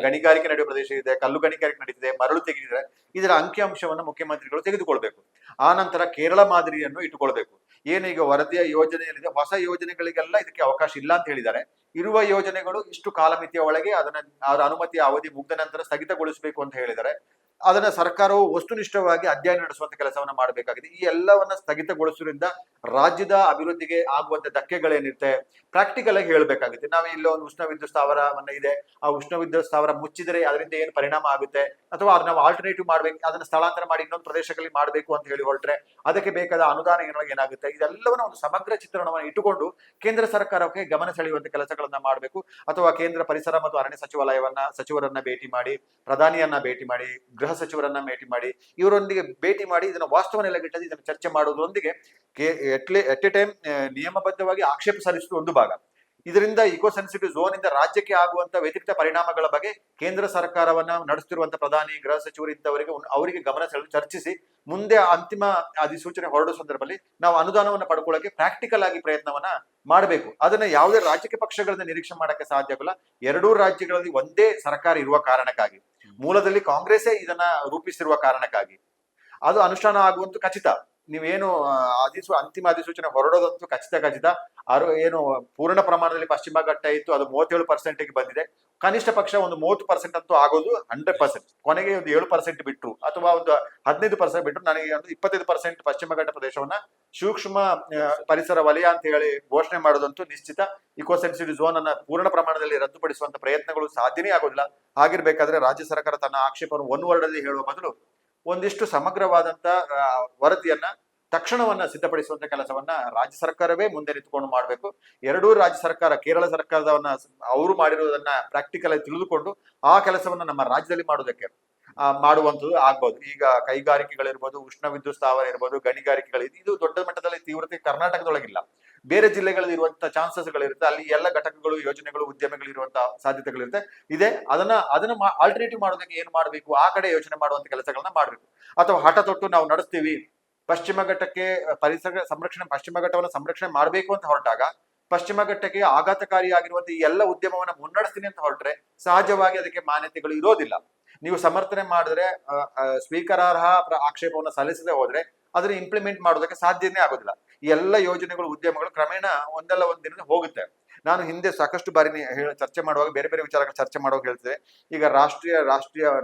ಗಣಿಗಾರಿಕೆ ನಡೆಯುವ ಪ್ರದೇಶ ಇದೆ, ಕಲ್ಲು ಗಣಿಗಾರಿಕೆ ನಡೀತಿದೆ, ಮರಳು ತೆಗೆದಿದೆ, ಇದರ ಅಂಕಿಅಂಶವನ್ನು ಮುಖ್ಯಮಂತ್ರಿಗಳು ತೆಗೆದುಕೊಳ್ಬೇಕು. ಆ ನಂತರ ಕೇರಳ ಮಾದರಿಯನ್ನು ಇಟ್ಟುಕೊಳ್ಬೇಕು. ಏನು ಈಗ ವರದಿಯ ಯೋಜನೆಯಲ್ಲಿದೆ, ಹೊಸ ಯೋಜನೆಗಳಿಗೆಲ್ಲ ಇದಕ್ಕೆ ಅವಕಾಶ ಇಲ್ಲ ಅಂತ ಹೇಳಿದ್ದಾರೆ. ಇರುವ ಯೋಜನೆಗಳು ಇಷ್ಟು ಕಾಲಮಿತಿಯ ಒಳಗೆ ಅದರ ಅನುಮತಿಯ ಅವಧಿ ಮುಗ್ದ ನಂತರ ಸ್ಥಗಿತಗೊಳಿಸಬೇಕು ಅಂತ ಹೇಳಿದ್ದಾರೆ. ಅದನ್ನ ಸರ್ಕಾರವು ವಸ್ತುನಿಷ್ಠವಾಗಿ ಅಧ್ಯಯನ ನಡೆಸುವಂತ ಕೆಲಸವನ್ನ ಮಾಡಬೇಕಾಗಿದೆ. ಈ ಎಲ್ಲವನ್ನ ಸ್ಥಗಿತಗೊಳಿಸುವುದರಿಂದ ರಾಜ್ಯದ ಅಭಿವೃದ್ಧಿಗೆ ಆಗುವಂತ ಧಕ್ಕೆಗಳೇನಿರುತ್ತೆ ಪ್ರಾಕ್ಟಿಕಲ್ ಆಗಿ ಹೇಳ್ಬೇಕಾಗುತ್ತೆ. ನಾವು ಇಲ್ಲೊಂದು ಉಷ್ಣ ವಿದ್ಯುತ್ ಸ್ಥಾವರವನ್ನ ಇದೆ, ಆ ಉಷ್ಣ ವಿದ್ಯುತ್ ಸ್ಥಾವರ ಮುಚ್ಚಿದರೆ ಅದರಿಂದ ಏನು ಪರಿಣಾಮ ಆಗುತ್ತೆ, ಅಥವಾ ಅದನ್ನ ನಾವು ಆಲ್ಟರ್ನೇಟಿವ್ ಮಾಡ್ಬೇಕು, ಅದನ್ನ ಸ್ಥಳಾಂತರ ಮಾಡಿ ಇನ್ನೊಂದು ಪ್ರದೇಶಗಳಲ್ಲಿ ಮಾಡಬೇಕು ಅಂತ ಹೇಳಿ ಹೊರಟ್ರೆ ಅದಕ್ಕೆ ಬೇಕಾದ ಅನುದಾನ ಏನಾಗುತ್ತೆ, ಇದೆಲ್ಲವನ್ನ ಒಂದು ಸಮಗ್ರ ಚಿತ್ರಣವನ್ನು ಇಟ್ಟುಕೊಂಡು ಕೇಂದ್ರ ಸರ್ಕಾರಕ್ಕೆ ಗಮನ ಸೆಳೆಯುವಂತ ಕೆಲಸಗಳನ್ನ ಮಾಡಬೇಕು. ಅಥವಾ ಕೇಂದ್ರ ಪರಿಸರ ಮತ್ತು ಅರಣ್ಯ ಸಚಿವರನ್ನ ಭೇಟಿ ಮಾಡಿ, ಪ್ರಧಾನಿಯನ್ನ ಭೇಟಿ ಮಾಡಿ, ಗೃಹ ಸಚಿವರನ್ನ ಭೇಟಿ ಮಾಡಿ, ಇವರೊಂದಿಗೆ ಭೇಟಿ ಮಾಡಿ ಇದನ್ನ ವಾಸ್ತವ ನೆಲೆಗಿಟ್ಟದ್ದು ಇದನ್ನು ಚರ್ಚೆ ಮಾಡುವುದರೊಂದಿಗೆ ಎಟ್ ಎ ಟೈಮ್ ನಿಯಮಬದ್ಧವಾಗಿ ಆಕ್ಷೇಪ ಸಲ್ಲಿಸುವುದು ಒಂದು ಭಾಗ. ಇದರಿಂದ ಇಕೋ ಸೆನ್ಸಿಟಿವ್ ಝೋನ್ ಇಂದ ರಾಜ್ಯಕ್ಕೆ ಆಗುವಂತ ವ್ಯತಿರಿಕ್ತ ಪರಿಣಾಮಗಳ ಬಗ್ಗೆ ಕೇಂದ್ರ ಸರ್ಕಾರವನ್ನ ನಡೆಸುತ್ತಿರುವಂತ ಪ್ರಧಾನಿ, ಗೃಹ ಸಚಿವರು ಇಂಥವರಿಗೆ ಅವರಿಗೆ ಗಮನ ಸೆಳೆದು ಚರ್ಚಿಸಿ ಮುಂದೆ ಅಂತಿಮ ಅಧಿಸೂಚನೆ ಹೊರಡುವ ಸಂದರ್ಭದಲ್ಲಿ ನಾವು ಅನುದಾನವನ್ನು ಪಡ್ಕೊಳ್ಳೋಕೆ ಪ್ರಾಕ್ಟಿಕಲ್ ಆಗಿ ಪ್ರಯತ್ನವನ್ನ ಮಾಡಬೇಕು. ಅದನ್ನ ಯಾವುದೇ ರಾಜಕೀಯ ಪಕ್ಷಗಳಿಂದ ನಿರೀಕ್ಷೆ ಮಾಡಕ್ಕೆ ಸಾಧ್ಯ ಆಗಲ್ಲ. ಎರಡೂ ರಾಜ್ಯಗಳಲ್ಲಿ ಒಂದೇ ಸರ್ಕಾರ ಇರುವ ಕಾರಣಕ್ಕಾಗಿ, ಮೂಲದಲ್ಲಿ ಕಾಂಗ್ರೆಸ್ಸೇ ಇದನ್ನ ರೂಪಿಸಿರುವ ಕಾರಣಕ್ಕಾಗಿ ಅದು ಅನುಷ್ಠಾನ ಆಗುವಂತೂ ಖಚಿತ. ನೀವೇನು ಅಂತಿಮ ಅಧಿಸೂಚನೆ ಹೊರಡೋದಂತೂ ಖಚಿತ. ಏನು ಪೂರ್ಣ ಪ್ರಮಾಣದಲ್ಲಿ ಪಶ್ಚಿಮ ಘಟ್ಟ ಇತ್ತು, ಅದು 37% ಬಂದಿದೆ. ಕನಿಷ್ಠ ಪಕ್ಷ ಒಂದು 30% ಅಂತೂ ಆಗೋದು 100%. ಕೊನೆಗೆ ಒಂದು 7% ಬಿಟ್ರು ಅಥವಾ ಒಂದು 15% ಬಿಟ್ರು, ನನಗೆ ಒಂದು 25% ಪಶ್ಚಿಮ ಘಟ್ಟ ಪ್ರದೇಶವನ್ನ ಸೂಕ್ಷ್ಮ ಪರಿಸರ ವಲಯ ಅಂತ ಹೇಳಿ ಘೋಷಣೆ ಮಾಡೋದಂತೂ ನಿಶ್ಚಿತ. ಇಕೋ ಸೆನ್ಸಿಟಿವ್ ಝೋನ್ ಅನ್ನ ಪೂರ್ಣ ಪ್ರಮಾಣದಲ್ಲಿ ರದ್ದುಪಡಿಸುವಂತ ಪ್ರಯತ್ನಗಳು ಸಾಧ್ಯನೇ ಆಗೋದಿಲ್ಲ. ಹಾಗಿರ್ಬೇಕಾದ್ರೆ ರಾಜ್ಯ ಸರ್ಕಾರ ತನ್ನ ಆಕ್ಷೇಪವನ್ನು ಒನ್ ವರ್ಡ್ ಅಲ್ಲಿ ಹೇಳುವ ಬದಲು ಒಂದಿಷ್ಟು ಸಮಗ್ರವಾದಂತ ವರದಿಯನ್ನ ತಕ್ಷಣವನ್ನ ಸಿದ್ಧಪಡಿಸುವಂತ ಕೆಲಸವನ್ನ ರಾಜ್ಯ ಸರ್ಕಾರವೇ ಮುಂದೆ ನಿಂತುಕೊಂಡು ಮಾಡಬೇಕು. ಎರಡೂ ರಾಜ್ಯ ಸರ್ಕಾರ, ಕೇರಳ ಸರ್ಕಾರವನ್ನ ಅವರು ಮಾಡಿರುವುದನ್ನ ಪ್ರಾಕ್ಟಿಕಲ್ ಆಗಿ ತಿಳಿದುಕೊಂಡು ಆ ಕೆಲಸವನ್ನ ನಮ್ಮ ರಾಜ್ಯದಲ್ಲಿ ಮಾಡುವಂಥದ್ದು ಆಗ್ಬಹುದು. ಈಗ ಕೈಗಾರಿಕೆಗಳಿರ್ಬೋದು, ಉಷ್ಣ ವಿದ್ಯುತ್ ಸ್ಥಾವರ ಇರ್ಬೋದು, ಗಣಿಗಾರಿಕೆಗಳು, ಇದು ದೊಡ್ಡ ಮಟ್ಟದಲ್ಲಿ ತೀವ್ರತೆ ಕರ್ನಾಟಕದೊಳಗಿಲ್ಲ. ಬೇರೆ ಜಿಲ್ಲೆಗಳಲ್ಲಿ ಇರುವಂತಹ ಚಾನ್ಸಸ್ಗಳಿರುತ್ತೆ. ಅಲ್ಲಿ ಎಲ್ಲ ಘಟಕಗಳು, ಯೋಜನೆಗಳು, ಉದ್ಯಮಗಳು ಇರುವಂತಹ ಸಾಧ್ಯತೆಗಳಿರುತ್ತೆ. ಅದನ್ನ ಆಲ್ಟರ್ನೇಟಿವ್ ಮಾಡೋದಕ್ಕೆ ಏನ್ ಮಾಡಬೇಕು, ಆ ಕಡೆ ಯೋಚನೆ ಮಾಡುವಂತ ಕೆಲಸಗಳನ್ನ ಮಾಡಬೇಕು. ಅಥವಾ ಹಠ ತೊಟ್ಟು ನಾವು ನಡೆಸ್ತೀವಿ, ಪಶ್ಚಿಮ ಘಟ್ಟಕ್ಕೆ ಪರಿಸರ ಸಂರಕ್ಷಣೆ, ಪಶ್ಚಿಮ ಘಟ್ಟವನ್ನು ಸಂರಕ್ಷಣೆ ಮಾಡಬೇಕು ಅಂತ ಹೊರಟಾಗ ಪಶ್ಚಿಮ ಘಟ್ಟಕ್ಕೆ ಆಘಾತಕಾರಿಯಾಗಿರುವಂತಹ ಈ ಎಲ್ಲ ಉದ್ಯಮವನ್ನ ಮುನ್ನಡೆಸ್ತೀನಿ ಅಂತ ಹೊರಟ್ರೆ ಸಹಜವಾಗಿ ಅದಕ್ಕೆ ಮಾನ್ಯತೆಗಳು ಇರೋದಿಲ್ಲ. ನೀವು ಸಮರ್ಥನೆ ಮಾಡಿದ್ರೆ, ಸ್ವೀಕಾರಾರ್ಹ ಆಕ್ಷೇಪವನ್ನು ಸಲ್ಲಿಸದೆ ಹೋದ್ರೆ ಅದನ್ನ ಇಂಪ್ಲಿಮೆಂಟ್ ಮಾಡೋದಕ್ಕೆ ಸಾಧ್ಯನೇ ಆಗೋದಿಲ್ಲ. ಈ ಎಲ್ಲ ಯೋಜನೆಗಳು, ಉದ್ಯಮಗಳು ಕ್ರಮೇಣ ಒಂದಲ್ಲ ಒಂದ್ ದಿನ ಹೋಗುತ್ತೆ. ನಾನು ಹಿಂದೆ ಸಾಕಷ್ಟು ಬಾರಿ ಚರ್ಚೆ ಮಾಡುವಾಗ ಬೇರೆ ಬೇರೆ ವಿಚಾರಗಳ ಚರ್ಚೆ ಮಾಡುವಾಗ ಹೇಳ್ತಿದೆ. ಈಗ ರಾಷ್ಟ್ರೀಯ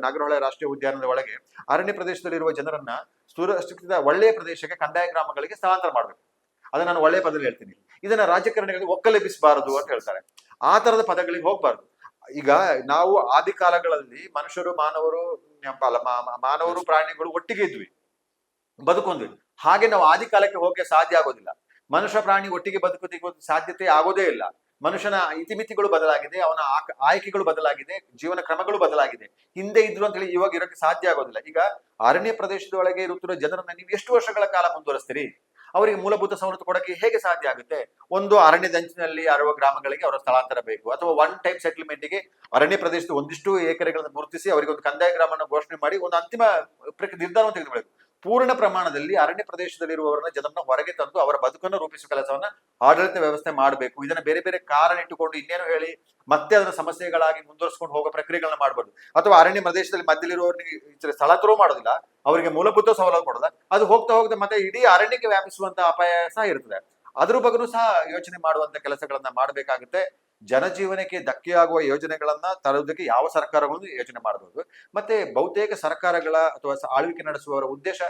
ನಾಗರಹೊಳೆ ರಾಷ್ಟ್ರೀಯ ಉದ್ಯಾನದ ಒಳಗೆ ಅರಣ್ಯ ಪ್ರದೇಶದಲ್ಲಿರುವ ಜನರನ್ನ ಸುರಕ್ಷಿತ ಒಳ್ಳೆಯ ಪ್ರದೇಶಕ್ಕೆ, ಕಂದಾಯ ಗ್ರಾಮಗಳಿಗೆ ಸ್ಥಳಾಂತರ ಮಾಡ್ಬೇಕು. ಅದನ್ನ ನಾನು ಒಳ್ಳೆಯ ಪದದಲ್ಲಿ ಹೇಳ್ತೀನಿ. ಇದನ್ನ ರಾಜಕಾರಣಿಗಳಿಗೆ ಒಕ್ಕಲೆಬ್ಬಿಸಬಾರದು ಅಂತ ಹೇಳ್ತಾರೆ. ಆ ತರದ ಪದಗಳಿಗೆ ಹೋಗ್ಬಾರ್ದು. ಈಗ ನಾವು ಆದಿ ಕಾಲಗಳಲ್ಲಿ ಮಾನವರು ಪ್ರಾಣಿಗಳು ಒಟ್ಟಿಗೆ ಇದ್ವಿ, ಬದುಕೊಂಡ್ವಿ. ಹಾಗೆ ನಾವು ಆದಿ ಕಾಲಕ್ಕೆ ಹೋಗಕ್ಕೆ ಸಾಧ್ಯ ಆಗೋದಿಲ್ಲ. ಮನುಷ್ಯ ಪ್ರಾಣಿ ಒಟ್ಟಿಗೆ ಬದುಕೋದಿಕ್ಕೆ ಸಾಧ್ಯತೆ ಆಗೋದೇ ಇಲ್ಲ. ಮನುಷ್ಯನ ಇತಿಮಿತಿಗಳು ಬದಲಾಗಿದೆ, ಅವನ ಆಯ್ಕೆಗಳು ಬದಲಾಗಿದೆ, ಜೀವನ ಕ್ರಮಗಳು ಬದಲಾಗಿದೆ. ಹಿಂದೆ ಇದ್ರು ಅಂತ ಹೇಳಿ ಇವಾಗ ಇರೋಕ್ಕೆ ಸಾಧ್ಯ ಆಗೋದಿಲ್ಲ. ಈಗ ಅರಣ್ಯ ಪ್ರದೇಶದ ಒಳಗೆ ಇರುತ್ತಿರೋ ಜನರನ್ನ ನೀವು ಎಷ್ಟು ವರ್ಷಗಳ ಕಾಲ ಮುಂದುವರಿಸ್ತೀರಿ? ಅವರಿಗೆ ಮೂಲಭೂತ ಸವಲತ್ತು ಕೊಡಕ್ಕೆ ಹೇಗೆ ಸಾಧ್ಯ ಆಗುತ್ತೆ? ಒಂದು ಅರಣ್ಯದಂಚಿನಲ್ಲಿ ಅರುವ ಗ್ರಾಮಗಳಿಗೆ ಅವರ ಸ್ಥಳಾಂತರ ಬೇಕು, ಅಥವಾ ಒನ್ ಟೈಮ್ ಸೆಟಲ್ಮೆಂಟ್ಗೆ ಅರಣ್ಯ ಪ್ರದೇಶದ ಒಂದಿಷ್ಟು ಎಕರೆಗಳನ್ನು ಗುರುತಿಸಿ ಅವರಿಗೆ ಒಂದು ಕಂದಾಯ ಗ್ರಾಮವನ್ನು ಘೋಷಣೆ ಮಾಡಿ ಒಂದು ಅಂತಿಮ ನಿರ್ಧಾರವನ್ನು ತೆಗೆದುಕೊಳ್ಳಬೇಕು. ಪೂರ್ಣ ಪ್ರಮಾಣದಲ್ಲಿ ಅರಣ್ಯ ಪ್ರದೇಶದಲ್ಲಿರುವವರನ್ನ ಜನರನ್ನ ಹೊರಗೆ ತಂದು ಅವರ ಬದುಕನ್ನು ರೂಪಿಸುವ ಕೆಲಸವನ್ನ ಆಡಳಿತ ವ್ಯವಸ್ಥೆ ಮಾಡಬೇಕು. ಇದನ್ನ ಬೇರೆ ಬೇರೆ ಕಾರಣ ಇಟ್ಟುಕೊಂಡು ಇನ್ನೇನು ಹೇಳಿ ಮತ್ತೆ ಅದನ್ನ ಸಮಸ್ಯೆಗಳಾಗಿ ಮುಂದುವರಿಸಿಕೊಂಡು ಹೋಗೋ ಪ್ರಕ್ರಿಯೆಗಳನ್ನ ಮಾಡಬಹುದು. ಅಥವಾ ಅರಣ್ಯ ಪ್ರದೇಶದಲ್ಲಿ ಮಧ್ಯದಲ್ಲಿರುವವರಿಗೆ ಸ್ಥಳಾಂತರವೂ ಮಾಡೋದಿಲ್ಲ, ಅವರಿಗೆ ಮೂಲಭೂತ ಸವಲತ್ತು ಕೊಡೋದ, ಅದು ಹೋಗ್ತಾ ಮತ್ತೆ ಇಡೀ ಅರಣ್ಯಕ್ಕೆ ವ್ಯಾಪಿಸುವಂತ ಅಪಾಯ ಸಹ ಇರ್ತದೆ. ಅದ್ರ ಬಗ್ಗೆನೂ ಸಹ ಯೋಚನೆ ಮಾಡುವಂತ ಕೆಲಸಗಳನ್ನ ಮಾಡಬೇಕಾಗುತ್ತೆ. ಜನಜೀವನಕ್ಕೆ ಧಕ್ಕೆಯಾಗುವ ಯೋಜನೆಗಳನ್ನ ತರುವುದಕ್ಕೆ ಯಾವ ಸರ್ಕಾರಗಳು ಯೋಚನೆ ಮಾಡಬಹುದು. ಮತ್ತೆ ಬಹುತೇಕ ಸರ್ಕಾರಗಳ ಅಥವಾ ಆಳ್ವಿಕೆ ನಡೆಸುವವರ ಉದ್ದೇಶ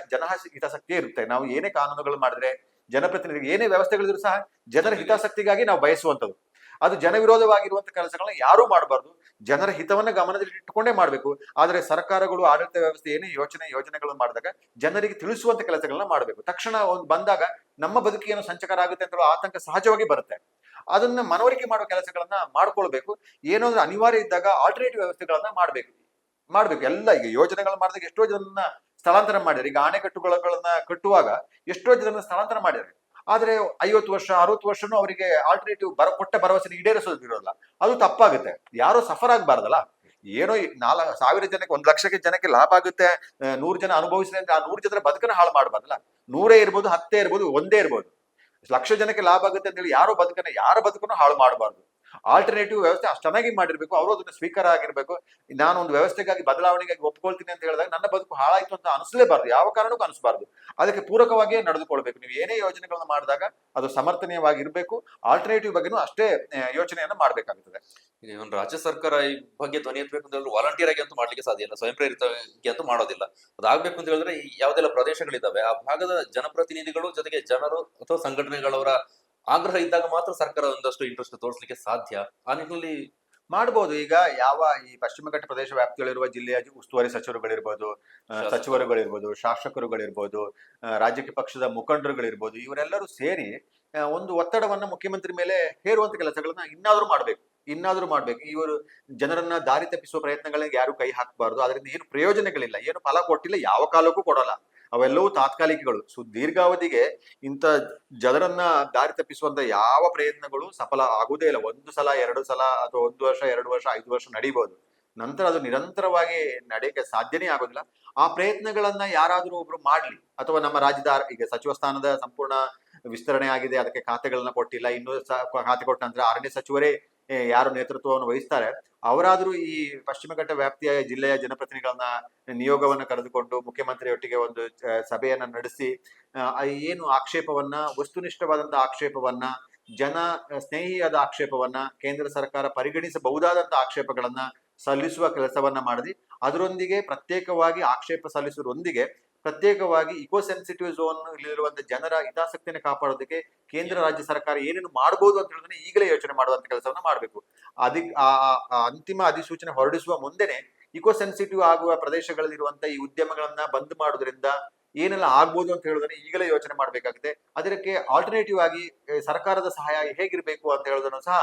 ಹಿತಾಸಕ್ತಿಯೇ ಇರುತ್ತೆ. ನಾವು ಏನೇ ಕಾನೂನುಗಳು ಮಾಡಿದ್ರೆ, ಜನಪ್ರತಿನಿಧಿಗೆ ಏನೇ ವ್ಯವಸ್ಥೆಗಳಿದ್ರು ಸಹ ಜನರ ಹಿತಾಸಕ್ತಿಗಾಗಿ ನಾವು ಬಯಸುವಂಥದ್ದು. ಅದು ಜನವಿರೋಧವಾಗಿರುವಂತ ಕೆಲಸಗಳನ್ನ ಯಾರೂ ಮಾಡಬಾರ್ದು. ಜನರ ಹಿತವನ್ನ ಗಮನದಲ್ಲಿ ಇಟ್ಟುಕೊಂಡೇ ಮಾಡಬೇಕು. ಆದ್ರೆ ಸರ್ಕಾರಗಳು, ಆಡಳಿತ ವ್ಯವಸ್ಥೆ ಏನೇ ಯೋಜನೆಗಳನ್ನು ಮಾಡಿದಾಗ ಜನರಿಗೆ ತಿಳಿಸುವಂತ ಕೆಲಸಗಳನ್ನ ಮಾಡಬೇಕು. ತಕ್ಷಣ ಒಂದು ಬಂದಾಗ ನಮ್ಮ ಬದುಕಿಗೆ ಏನೋ ಸಂಚಕಾರ ಆಗುತ್ತೆ ಅಂತ ಆತಂಕ ಸಹಜವಾಗಿ ಬರುತ್ತೆ. ಅದನ್ನ ಮನವರಿಕೆ ಮಾಡುವ ಕೆಲಸಗಳನ್ನ ಮಾಡ್ಕೊಳ್ಬೇಕು. ಏನೋ ಅಂದ್ರೆ ಅನಿವಾರ್ಯ ಇದ್ದಾಗ ಆಲ್ಟರ್ನೇಟಿವ್ ವ್ಯವಸ್ಥೆಗಳನ್ನ ಮಾಡ್ಬೇಕು. ಎಲ್ಲ ಈಗ ಯೋಜನೆಗಳನ್ನ ಮಾಡಿದಾಗ ಎಷ್ಟೋ ಜನರನ್ನ ಸ್ಥಳಾಂತರ ಮಾಡಿದ್ದಾರೆ. ಈಗ ಅಣೆಕಟ್ಟುಗಳನ್ನ ಕಟ್ಟುವಾಗ ಎಷ್ಟೋ ಜನರನ್ನ ಸ್ಥಳಾಂತರ ಮಾಡಿದ್ದಾರೆ. ಆದ್ರೆ 50 ವರ್ಷ 60 ವರ್ಷನೂ ಅವರಿಗೆ ಆಲ್ಟರ್ನೇಟಿವ್ ಕೊಟ್ಟ ಭರವಸೆ ಈಡೇರಿಸೋದಿರೋಲ್ಲ. ಅದು ತಪ್ಪಾಗುತ್ತೆ. ಯಾರೋ ಸಫರ್ ಆಗ್ಬಾರ್ದಲ್ಲ. ಏನೋ 4,000 ಜನಕ್ಕೆ, 1,00,000 ಜನಕ್ಕೆ ಲಾಭ ಆಗುತ್ತೆ, 100 ಜನ ಅನುಭವಿಸಿದ್ರೆ ಅಂತ ಆ 100 ಜನರ ಬದುಕನ್ನ ಹಾಳು ಮಾಡಬಾರ್ದಲ್ಲ. 100 ಇರ್ಬೋದು, 10 ಇರ್ಬೋದು, 1 ಇರ್ಬೋದು, 1,00,000 ಜನಕ್ಕೆ ಲಾಭ ಆಗುತ್ತೆ ಅಂತ ಹೇಳಿ ಯಾರ ಬದುಕನ್ನು ಹಾಳು ಮಾಡಬಾರ್ದು. ಆಲ್ಟರ್ನೇಟಿವ್ ವ್ಯವಸ್ಥೆ ಅಷ್ಟು ಚೆನ್ನಾಗಿ ಮಾಡಿರ್ಬೇಕು. ಅವರು ಅದನ್ನ ಸ್ವೀಕಾರ ಆಗಿರ್ಬೇಕು. ನಾನು ಒಂದು ವ್ಯವಸ್ಥೆಗಾಗಿ, ಬದಲಾವಣೆಗಾಗಿ ಒಪ್ಕೊಳ್ತೀನಿ ಅಂತ ಹೇಳಿದಾಗ ನನ್ನ ಬದುಕು ಹಾಳಾಯ್ತು ಅಂತ ಅನಿಸ್ಲೇಬಾರ್ದು, ಯಾವ ಕಾರಣಕ್ಕೂ ಅನಿಸಬಾರ್ದು. ಅದಕ್ಕೆ ಪೂರಕವಾಗಿಯೇ ನಡೆದುಕೊಳ್ಬೇಕು. ನೀವು ಏನೇ ಯೋಜನೆಗಳನ್ನ ಮಾಡಿದಾಗ ಅದು ಸಮರ್ಥನೀಯವಾಗಿರ್ಬೇಕು. ಆಲ್ಟರ್ನೇಟಿವ್ ಬಗ್ಗೆನೂ ಅಷ್ಟೇ ಯೋಚನೆಯನ್ನ ಮಾಡ್ಬೇಕಾಗುತ್ತದೆ. ಈಗ ಒಂದು ರಾಜ್ಯ ಸರ್ಕಾರ ಈ ಬಗ್ಗೆ ಧ್ವನಿ ಎತ್ತಬೇಕು ಅಂತ ಹೇಳಿದ್ರೆ ವಾಲಂಟಿಯರ್ ಆಗಿ ಅಂತೂ ಮಾಡ್ಲಿಕ್ಕೆ ಸಾಧ್ಯ ಇಲ್ಲ, ಸ್ವಯಂ ಪ್ರೇರಿತವಾಗಿ ಅಂತೂ ಮಾಡೋದಿಲ್ಲ. ಅದಾಗಬೇಕು ಅಂತ ಹೇಳಿದ್ರೆ ಯಾವ್ದೆಲ್ಲ ಪ್ರದೇಶಗಳಿದ್ದಾವೆ ಆ ಭಾಗದ ಜನಪ್ರತಿನಿಧಿಗಳು ಜೊತೆಗೆ ಜನರು ಅಥವಾ ಸಂಘಟನೆಗಳವರ ಆಗ್ರಹ ಇದ್ದಾಗ ಮಾತ್ರ ಸರ್ಕಾರ ಒಂದಷ್ಟು ಇಂಟ್ರೆಸ್ಟ್ ತೋರಿಸಲಿಕ್ಕೆ ಸಾಧ್ಯ. ಆ ನಿಟ್ಟಿನಲ್ಲಿ ಮಾಡಬಹುದು. ಈಗ ಈ ಪಶ್ಚಿಮ ಘಟ್ಟ ಪ್ರದೇಶ ವ್ಯಾಪ್ತಿಯಲ್ಲಿರುವ ಜಿಲ್ಲೆಯ ಉಸ್ತುವಾರಿ ಸಚಿವರುಗಳಿರ್ಬೋದು, ಶಾಸಕರುಗಳಿರ್ಬೋದು, ರಾಜಕೀಯ ಪಕ್ಷದ ಮುಖಂಡರುಗಳಿರ್ಬೋದು, ಇವರೆಲ್ಲರೂ ಸೇರಿ ಒಂದು ಒತ್ತಡವನ್ನ ಮುಖ್ಯಮಂತ್ರಿ ಮೇಲೆ ಹೇರುವಂತ ಕೆಲಸಗಳನ್ನ ಇನ್ನಾದ್ರೂ ಮಾಡ್ಬೇಕು. ಇವರು ಜನರನ್ನ ದಾರಿ ತಪ್ಪಿಸುವ ಪ್ರಯತ್ನಗಳಿಗೆ ಯಾರು ಕೈ ಹಾಕಬಾರ್ದು. ಅದರಿಂದ ಏನು ಪ್ರಯೋಜನಗಳಿಲ್ಲ, ಏನು ಫಲ ಕೊಟ್ಟಿಲ್ಲ, ಯಾವ ಕಾಲಕ್ಕೂ ಕೊಡಲ್ಲ. ಅವೆಲ್ಲವೂ ತಾತ್ಕಾಲಿಕಗಳು. ದೀರ್ಘಾವಧಿಗೆ ಇಂಥ ಜನರನ್ನ ದಾರಿ ತಪ್ಪಿಸುವಂತ ಯಾವ ಪ್ರಯತ್ನಗಳು ಸಫಲ ಆಗುವುದೇ ಇಲ್ಲ. 1 ಸಲ 2 ಸಲ ಅಥವಾ 1 ವರ್ಷ 2 ವರ್ಷ 5 ವರ್ಷ ನಡೀಬಹುದು, ನಂತರ ಅದು ನಿರಂತರವಾಗಿ ನಡೆಯಕ್ಕೆ ಸಾಧ್ಯನೇ ಆಗೋದಿಲ್ಲ. ಆ ಪ್ರಯತ್ನಗಳನ್ನ ಯಾರಾದ್ರೂ ಒಬ್ರು ಮಾಡ್ಲಿ, ಅಥವಾ ನಮ್ಮ ರಾಜ್ಯದ ಈಗ ಸಚಿವ ಸ್ಥಾನದ ಸಂಪೂರ್ಣ ವಿಸ್ತರಣೆ ಆಗಿದೆ, ಅದಕ್ಕೆ ಖಾತೆಗಳನ್ನ ಕೊಟ್ಟಿಲ್ಲ, ಇನ್ನೂ ಖಾತೆ ಕೊಟ್ಟ ನಂತರ 6ನೇ ಸಚಿವರೇ ಯಾರು ನೇತೃತ್ವವನ್ನು ವಹಿಸ್ತಾರೆ ಅವರಾದ್ರೂ ಈ ಪಶ್ಚಿಮ ಘಟ್ಟ ವ್ಯಾಪ್ತಿಯ ಜಿಲ್ಲೆಯ ಜನಪ್ರತಿನಿಧಿಗಳನ್ನ ನಿಯೋಗವನ್ನ ಕರೆದುಕೊಂಡು ಮುಖ್ಯಮಂತ್ರಿಯೊಟ್ಟಿಗೆ ಒಂದು ಸಭೆಯನ್ನ ನಡೆಸಿ ಏನು ಆಕ್ಷೇಪವನ್ನ, ವಸ್ತುನಿಷ್ಠವಾದಂತಹ ಆಕ್ಷೇಪವನ್ನ, ಜನ ಸ್ನೇಹಿಯಾದ ಆಕ್ಷೇಪವನ್ನ, ಕೇಂದ್ರ ಸರ್ಕಾರ ಪರಿಗಣಿಸಬಹುದಾದಂತಹ ಆಕ್ಷೇಪಗಳನ್ನ ಸಲ್ಲಿಸುವ ಕೆಲಸವನ್ನ ಮಾಡಿದಿ. ಅದರೊಂದಿಗೆ ಪ್ರತ್ಯೇಕವಾಗಿ ಆಕ್ಷೇಪ ಸಲ್ಲಿಸುವುದರೊಂದಿಗೆ ಪ್ರತ್ಯೇಕವಾಗಿ ಇಕೋ ಸೆನ್ಸಿಟಿವ್ ಝೋನ್ ಇಲ್ಲಿರುವಂತಹ ಜನರ ಹಿತಾಸಕ್ತಿಯನ್ನು ಕಾಪಾಡೋದಕ್ಕೆ ಕೇಂದ್ರ ರಾಜ್ಯ ಸರ್ಕಾರ ಏನೇನು ಮಾಡಬಹುದು ಅಂತ ಹೇಳಿದ್ರೆ ಈಗಲೇ ಯೋಚನೆ ಮಾಡುವಂತ ಕೆಲಸವನ್ನ ಮಾಡಬೇಕು. ಅಂತಿಮ ಅಧಿಸೂಚನೆ ಹೊರಡಿಸುವ ಮುಂದೆನೆ ಇಕೋ ಸೆನ್ಸಿಟಿವ್ ಆಗುವ ಪ್ರದೇಶಗಳಲ್ಲಿರುವಂತಹ ಈ ಉದ್ಯಮಗಳನ್ನ ಬಂದ್ ಮಾಡೋದ್ರಿಂದ ಏನೆಲ್ಲ ಆಗ್ಬೋದು ಅಂತ ಹೇಳೋದನ್ನ ಈಗಲೇ ಯೋಚನೆ ಮಾಡಬೇಕಾಗುತ್ತೆ. ಅದಕ್ಕೆ ಆಲ್ಟರ್ನೇಟಿವ್ ಆಗಿ ಸರ್ಕಾರದ ಸಹಾಯ ಹೇಗಿರ್ಬೇಕು ಅಂತ ಹೇಳೋದನ್ನು ಸಹ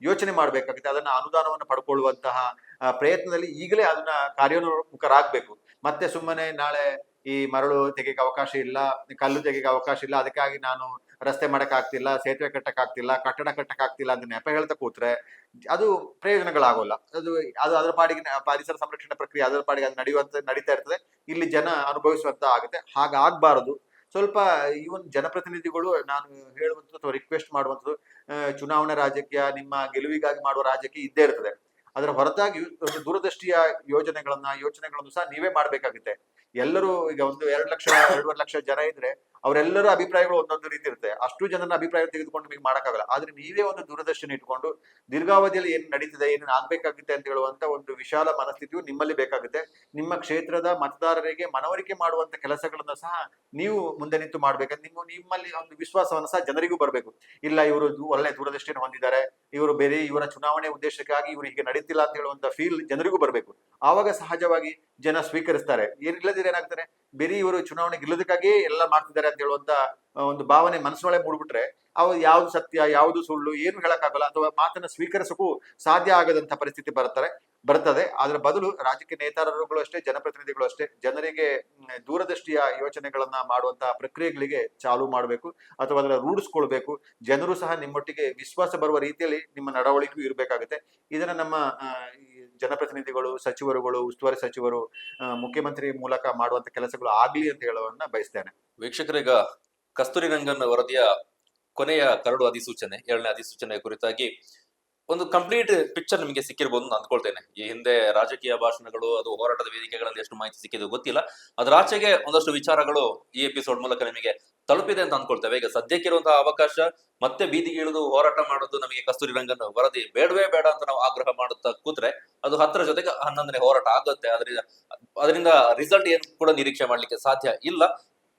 ಯೋಚನೆ ಮಾಡಬೇಕಾಗುತ್ತೆ. ಅದನ್ನ ಅನುದಾನವನ್ನು ಪಡ್ಕೊಳ್ಳುವಂತಹ ಪ್ರಯತ್ನದಲ್ಲಿ ಈಗಲೇ ಅದನ್ನ ಕಾರ್ಯೋನ್ಮುಖರಾಗಬೇಕು. ಮತ್ತೆ ಸುಮ್ಮನೆ ನಾಳೆ ಈ ಮರಳು ತೆಗೆಯಕ್ಕೆ ಅವಕಾಶ ಇಲ್ಲ, ಕಲ್ಲು ತೆಗೆಯಕ್ಕೆ ಅವಕಾಶ ಇಲ್ಲ, ಅದಕ್ಕಾಗಿ ನಾನು ರಸ್ತೆ ಮಾಡಕ್ ಆಗ್ತಿಲ್ಲ, ಸೇತುವೆ ಕಟ್ಟಕ್ ಆಗ್ತಿಲ್ಲ, ಕಟ್ಟಡ ಕಟ್ಟಕ್ ಆಗ್ತಿಲ್ಲ ಅಂತ ನೆಪ ಹೇಳ್ತಾ ಕೂತ್ರೆ ಅದು ಪ್ರಯೋಜನಗಳಾಗೋಲ್ಲ. ಅದು ಅದರ ಪಾಡಿಗೆ ಪರಿಸರ ಸಂರಕ್ಷಣಾ ಪ್ರಕ್ರಿಯೆ ಅದರ ಪಾಡಿಗೆ ಅದು ನಡೀತಾ ಇರ್ತದೆ, ಇಲ್ಲಿ ಜನ ಅನುಭವಿಸುವಂತ ಆಗುತ್ತೆ. ಹಾಗಾಗಬಾರದು. ಸ್ವಲ್ಪ ಇವನ್ ಜನಪ್ರತಿನಿಧಿಗಳು ನಾನು ಹೇಳುವಂಥದ್ದು ಅಥವಾ ರಿಕ್ವೆಸ್ಟ್ ಮಾಡುವಂಥದ್ದು, ಚುನಾವಣಾ ರಾಜಕೀಯ ನಿಮ್ಮ ಗೆಲುವಿಗಾಗಿ ಮಾಡುವ ರಾಜಕೀಯ ಇದ್ದೇ ಇರ್ತದೆ. ಅದರ ಹೊರತಾಗಿ ಒಂದು ದೂರದೃಷ್ಟಿಯ ಯೋಚನೆಗಳನ್ನು ಸಹ ನೀವೇ ಮಾಡ್ಬೇಕಾಗುತ್ತೆ. ಎಲ್ಲರೂ ಈಗ 2 ಲಕ್ಷ 2.5 ಲಕ್ಷ ಜನ ಇದ್ರೆ ಅವರೆಲ್ಲರ ಅಭಿಪ್ರಾಯಗಳು ಒಂದೊಂದು ರೀತಿ ಇರುತ್ತೆ. ಅಷ್ಟು ಜನನ ಅಭಿಪ್ರಾಯ ತೆಗೆದುಕೊಂಡು ನಿಮಗೆ ಮಾಡಕ್ಕಾಗಲ್ಲ. ಆದ್ರೆ ನೀವೇ ಒಂದು ದೂರದರ್ಶನ ಇಟ್ಕೊಂಡು ದೀರ್ಘಾವಧಿಯಲ್ಲಿ ಏನ್ ನಡೀತಿದೆ, ಏನೇನು ಆಗ್ಬೇಕಾಗುತ್ತೆ ಅಂತ ಹೇಳುವಂತ ಒಂದು ವಿಶಾಲ ಮನಸ್ಥಿತಿಯು ನಿಮ್ಮಲ್ಲಿ ಬೇಕಾಗುತ್ತೆ. ನಿಮ್ಮ ಕ್ಷೇತ್ರದ ಮತದಾರರಿಗೆ ಮನವರಿಕೆ ಮಾಡುವಂತ ಕೆಲಸಗಳನ್ನ ಸಹ ನೀವು ಮುಂದೆ ನಿಂತು ಮಾಡ್ಬೇಕಂದ್ರೆ ನಿಮ್ಮಲ್ಲಿ ಒಂದು ವಿಶ್ವಾಸವನ್ನ ಸಹ ಜನರಿಗೂ ಬರಬೇಕು. ಇಲ್ಲ, ಇವರು ಒಳ್ಳೆ ದೂರದೃಷ್ಟಿಯನ್ನು ಹೊಂದಿದ್ದಾರೆ, ಇವರು ಬೇರೆ ಇವರ ಚುನಾವಣೆ ಉದ್ದೇಶಕ್ಕಾಗಿ ಇವರು ಹೀಗೆ ನಡೀತಿಲ್ಲ ಅಂತ ಹೇಳುವಂತ ಫೀಲ್ ಜನರಿಗೂ ಬರಬೇಕು. ಆವಾಗ ಸಹಜವಾಗಿ ಜನ ಸ್ವೀಕರಿಸ್ತಾರೆ. ಏನಿಲ್ಲದಿದ್ರೆ ಏನಾಗ್ತಾರೆ, ಬೇರೆ ಇವರು ಚುನಾವಣೆ ಗೆಲ್ಲೋದಕ್ಕಾಗಿಯೇ ಎಲ್ಲ ಮಾಡ್ತಿದ್ದಾರೆ ಅಂತ ಹೇಳುವಂತ ಒಂದು ಭಾವನೆ ಮನಸ್ಸೊಳಗೆ ಮೂಡ್ಬಿಟ್ರೆ ಅವು ಯಾವ್ದು ಸತ್ಯ ಯಾವ್ದು ಸುಳ್ಳು ಏನು ಹೇಳಕ್ಕಾಗಲ್ಲ, ಅಥವಾ ಮಾತನ್ನ ಸ್ವೀಕರಿಸಕ್ಕೂ ಸಾಧ್ಯ ಆಗದಂತ ಪರಿಸ್ಥಿತಿ ಬರ್ತದೆ. ಅದರ ಬದಲು ರಾಜಕೀಯ ನೇತಾರರುಗಳು ಅಷ್ಟೇ, ಜನಪ್ರತಿನಿಧಿಗಳು ಅಷ್ಟೇ, ಜನರಿಗೆ ದೂರದೃಷ್ಟಿಯ ಯೋಚನೆಗಳನ್ನ ಮಾಡುವಂತಹ ಪ್ರಕ್ರಿಯೆಗಳಿಗೆ ಚಾಲು ಮಾಡಬೇಕು ಅಥವಾ ಅದನ್ನ ರೂಢಿಸ್ಕೊಳ್ಬೇಕು. ಜನರು ಸಹ ನಿಮ್ಮೊಟ್ಟಿಗೆ ವಿಶ್ವಾಸ ಬರುವ ರೀತಿಯಲ್ಲಿ ನಿಮ್ಮ ನಡವಳಿಕೆಯೂ ಇರಬೇಕಾಗುತ್ತೆ. ಇದನ್ನ ನಮ್ಮ ಜನಪ್ರತಿನಿಧಿಗಳು, ಸಚಿವರುಗಳು, ಉಸ್ತುವಾರಿ ಸಚಿವರು, ಮುಖ್ಯಮಂತ್ರಿ ಮೂಲಕ ಮಾಡುವಂತ ಕೆಲಸಗಳು ಆಗ್ಲಿ ಅಂತ ಹೇಳೋದನ್ನ ಬಯಸ್ತೇನೆ. ವೀಕ್ಷಕರೀಗ ಕಸ್ತೂರಿ ರಂಗನ್ ವರದಿಯ ಕೊನೆಯ ಕರಡು ಅಧಿಸೂಚನೆ, 7ನೇ ಅಧಿಸೂಚನೆ ಕುರಿತಾಗಿ ಒಂದು ಕಂಪ್ಲೀಟ್ ಪಿಕ್ಚರ್ ನಿಮಗೆ ಸಿಕ್ಕಿರ್ಬೋದು ಅಂತ ಅಂದ್ಕೊಳ್ತೇನೆ. ಈ ಹಿಂದೆ ರಾಜಕೀಯ ಭಾಷಣಗಳು, ಅದು ಹೋರಾಟದ ವೇದಿಕೆಗಳಲ್ಲಿ ಎಷ್ಟು ಮಾಹಿತಿ ಸಿಕ್ಕಿದೆ ಗೊತ್ತಿಲ್ಲ. ಅದರ ಆಚೆಗೆ ಒಂದಷ್ಟು ವಿಚಾರಗಳು ಈ ಎಪಿಸೋಡ್ ಮೂಲಕ ನಿಮಗೆ ತಲುಪಿದೆ ಅಂತ ಅಂದ್ಕೊಳ್ತೇವೆ. ಈಗ ಸದ್ಯಕ್ಕಿರುವಂತಹ ಅವಕಾಶ ಮತ್ತೆ ಬೀದಿಗೆ ಇಳಿದು ಹೋರಾಟ ಮಾಡೋದು ನಮಗೆ ಕಸ್ತೂರಿ ರಂಗನ್ ವರದಿ ಬೇಡವೇ ಬೇಡ ಅಂತ ನಾವು ಆಗ್ರಹ ಮಾಡುತ್ತಾ ಕೂತ್ರೆ ಅದು 10ರ ಜೊತೆಗೆ 11ನೇ ಹೋರಾಟ ಆಗುತ್ತೆ. ಅದರಿಂದ ರಿಸಲ್ಟ್ ಏನು ಕೂಡ ನಿರೀಕ್ಷೆ ಮಾಡ್ಲಿಕ್ಕೆ ಸಾಧ್ಯ ಇಲ್ಲ.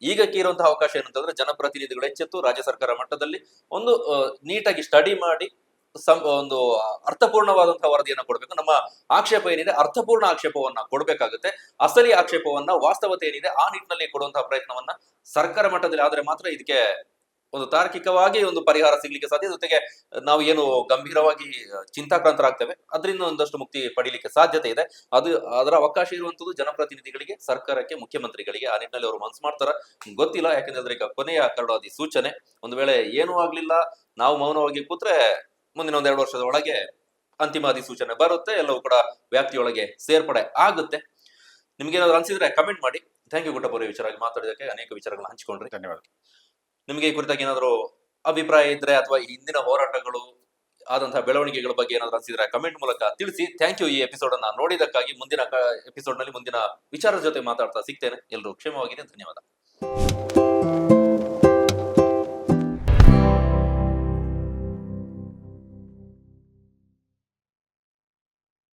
ಈಗಕ್ಕೆ ಇರುವಂತಹ ಅವಕಾಶ ಏನಂತಂದ್ರೆ ಜನಪ್ರತಿನಿಧಿಗಳು ಎಚ್ಚೆತ್ತು ರಾಜ್ಯ ಸರ್ಕಾರ ಮಟ್ಟದಲ್ಲಿ ಒಂದು ನೀಟಾಗಿ ಸ್ಟಡಿ ಮಾಡಿ ಒಂದು ಅರ್ಥಪೂರ್ಣವಾದಂತಹ ವರದಿಯನ್ನ ಕೊಡ್ಬೇಕು. ನಮ್ಮ ಆಕ್ಷೇಪ ಏನಿದೆ ಅರ್ಥಪೂರ್ಣ ಆಕ್ಷೇಪವನ್ನ ಕೊಡ್ಬೇಕಾಗುತ್ತೆ. ಅಸಲಿ ಆಕ್ಷೇಪವನ್ನ, ವಾಸ್ತವತೆ ಏನಿದೆ ಆ ನಿಟ್ಟಿನಲ್ಲಿ ಕೊಡುವಂತಹ ಪ್ರಯತ್ನವನ್ನ ಸರ್ಕಾರ ಮಟ್ಟದಲ್ಲಿ ಆದ್ರೆ ಮಾತ್ರ ಇದಕ್ಕೆ ಒಂದು ತಾರ್ಕಿಕವಾಗಿ ಒಂದು ಪರಿಹಾರ ಸಿಗ್ಲಿಕ್ಕೆ ಸಾಧ್ಯ. ಜೊತೆಗೆ ನಾವು ಏನು ಗಂಭೀರವಾಗಿ ಚಿಂತಾಕ್ರಾಂತರಾಗ್ತೇವೆ ಅದರಿಂದ ಒಂದಷ್ಟು ಮುಕ್ತಿ ಪಡಿಲಿಕ್ಕೆ ಸಾಧ್ಯತೆ ಇದೆ. ಅದರ ಅವಕಾಶ ಇರುವಂತದ್ದು ಜನಪ್ರತಿನಿಧಿಗಳಿಗೆ, ಸರ್ಕಾರಕ್ಕೆ, ಮುಖ್ಯಮಂತ್ರಿಗಳಿಗೆ. ಆ ನಿಟ್ಟಿನಲ್ಲಿ ಅವರು ಮನಸ್ಸು ಮಾಡ್ತಾರ ಗೊತ್ತಿಲ್ಲ. ಯಾಕಂದ್ರೆ ಈಗ ಕೊನೆಯ ಕರಡು ಅಧಿಸೂಚನೆ ಒಂದು ವೇಳೆ ಏನೂ ಆಗ್ಲಿಲ್ಲ, ನಾವು ಮೌನವಾಗಿ ಕೂತ್ರೆ ಮುಂದಿನ 1-2 ವರ್ಷದ ಒಳಗೆ ಅಂತಿಮ ಅಧಿಸೂಚನೆ ಬರುತ್ತೆ, ಎಲ್ಲವೂ ಕೂಡ ವ್ಯಾಪ್ತಿಯೊಳಗೆ ಸೇರ್ಪಡೆ ಆಗುತ್ತೆ. ನಿಮ್ಗೆ ಏನಾದ್ರು ಅನ್ಸಿದ್ರೆ ಕಮೆಂಟ್ ಮಾಡಿ. ಥ್ಯಾಂಕ್ ಯು ಗುಟ್ಟಪ್ಪ, ವಿಚಾರವಾಗಿ ಮಾತಾಡೋದಕ್ಕೆ, ಅನೇಕ ವಿಚಾರಗಳನ್ನ ಹಂಚಿಕೊಂಡ್ರಿ. ಧನ್ಯವಾದ. ನಿಮಗೆ ಈ ಕುರಿತಾಗಿ ಏನಾದ್ರು ಅಭಿಪ್ರಾಯ ಇದ್ರೆ ಅಥವಾ ಹಿಂದಿನ ಹೋರಾಟಗಳು ಆದಂತಹ ಬೆಳವಣಿಗೆಗಳ ಬಗ್ಗೆ ಏನಾದ್ರು ಅನ್ಸಿದ್ರೆ ಕಮೆಂಟ್ ಮೂಲಕ ತಿಳಿಸಿ. ಥ್ಯಾಂಕ್ ಯು ಈ ಎಪಿಸೋಡ್ ಅನ್ನ ನೋಡಿದಕ್ಕಾಗಿ. ಮುಂದಿನ ಎಪಿಸೋಡ್ ನಲ್ಲಿ ಮುಂದಿನ ವಿಚಾರದ ಜೊತೆ ಮಾತಾಡ್ತಾ ಸಿಗ್ತೇನೆ. ಎಲ್ಲರೂ ಕ್ಷೇಮವಾಗಿರಿ. ಧನ್ಯವಾದ.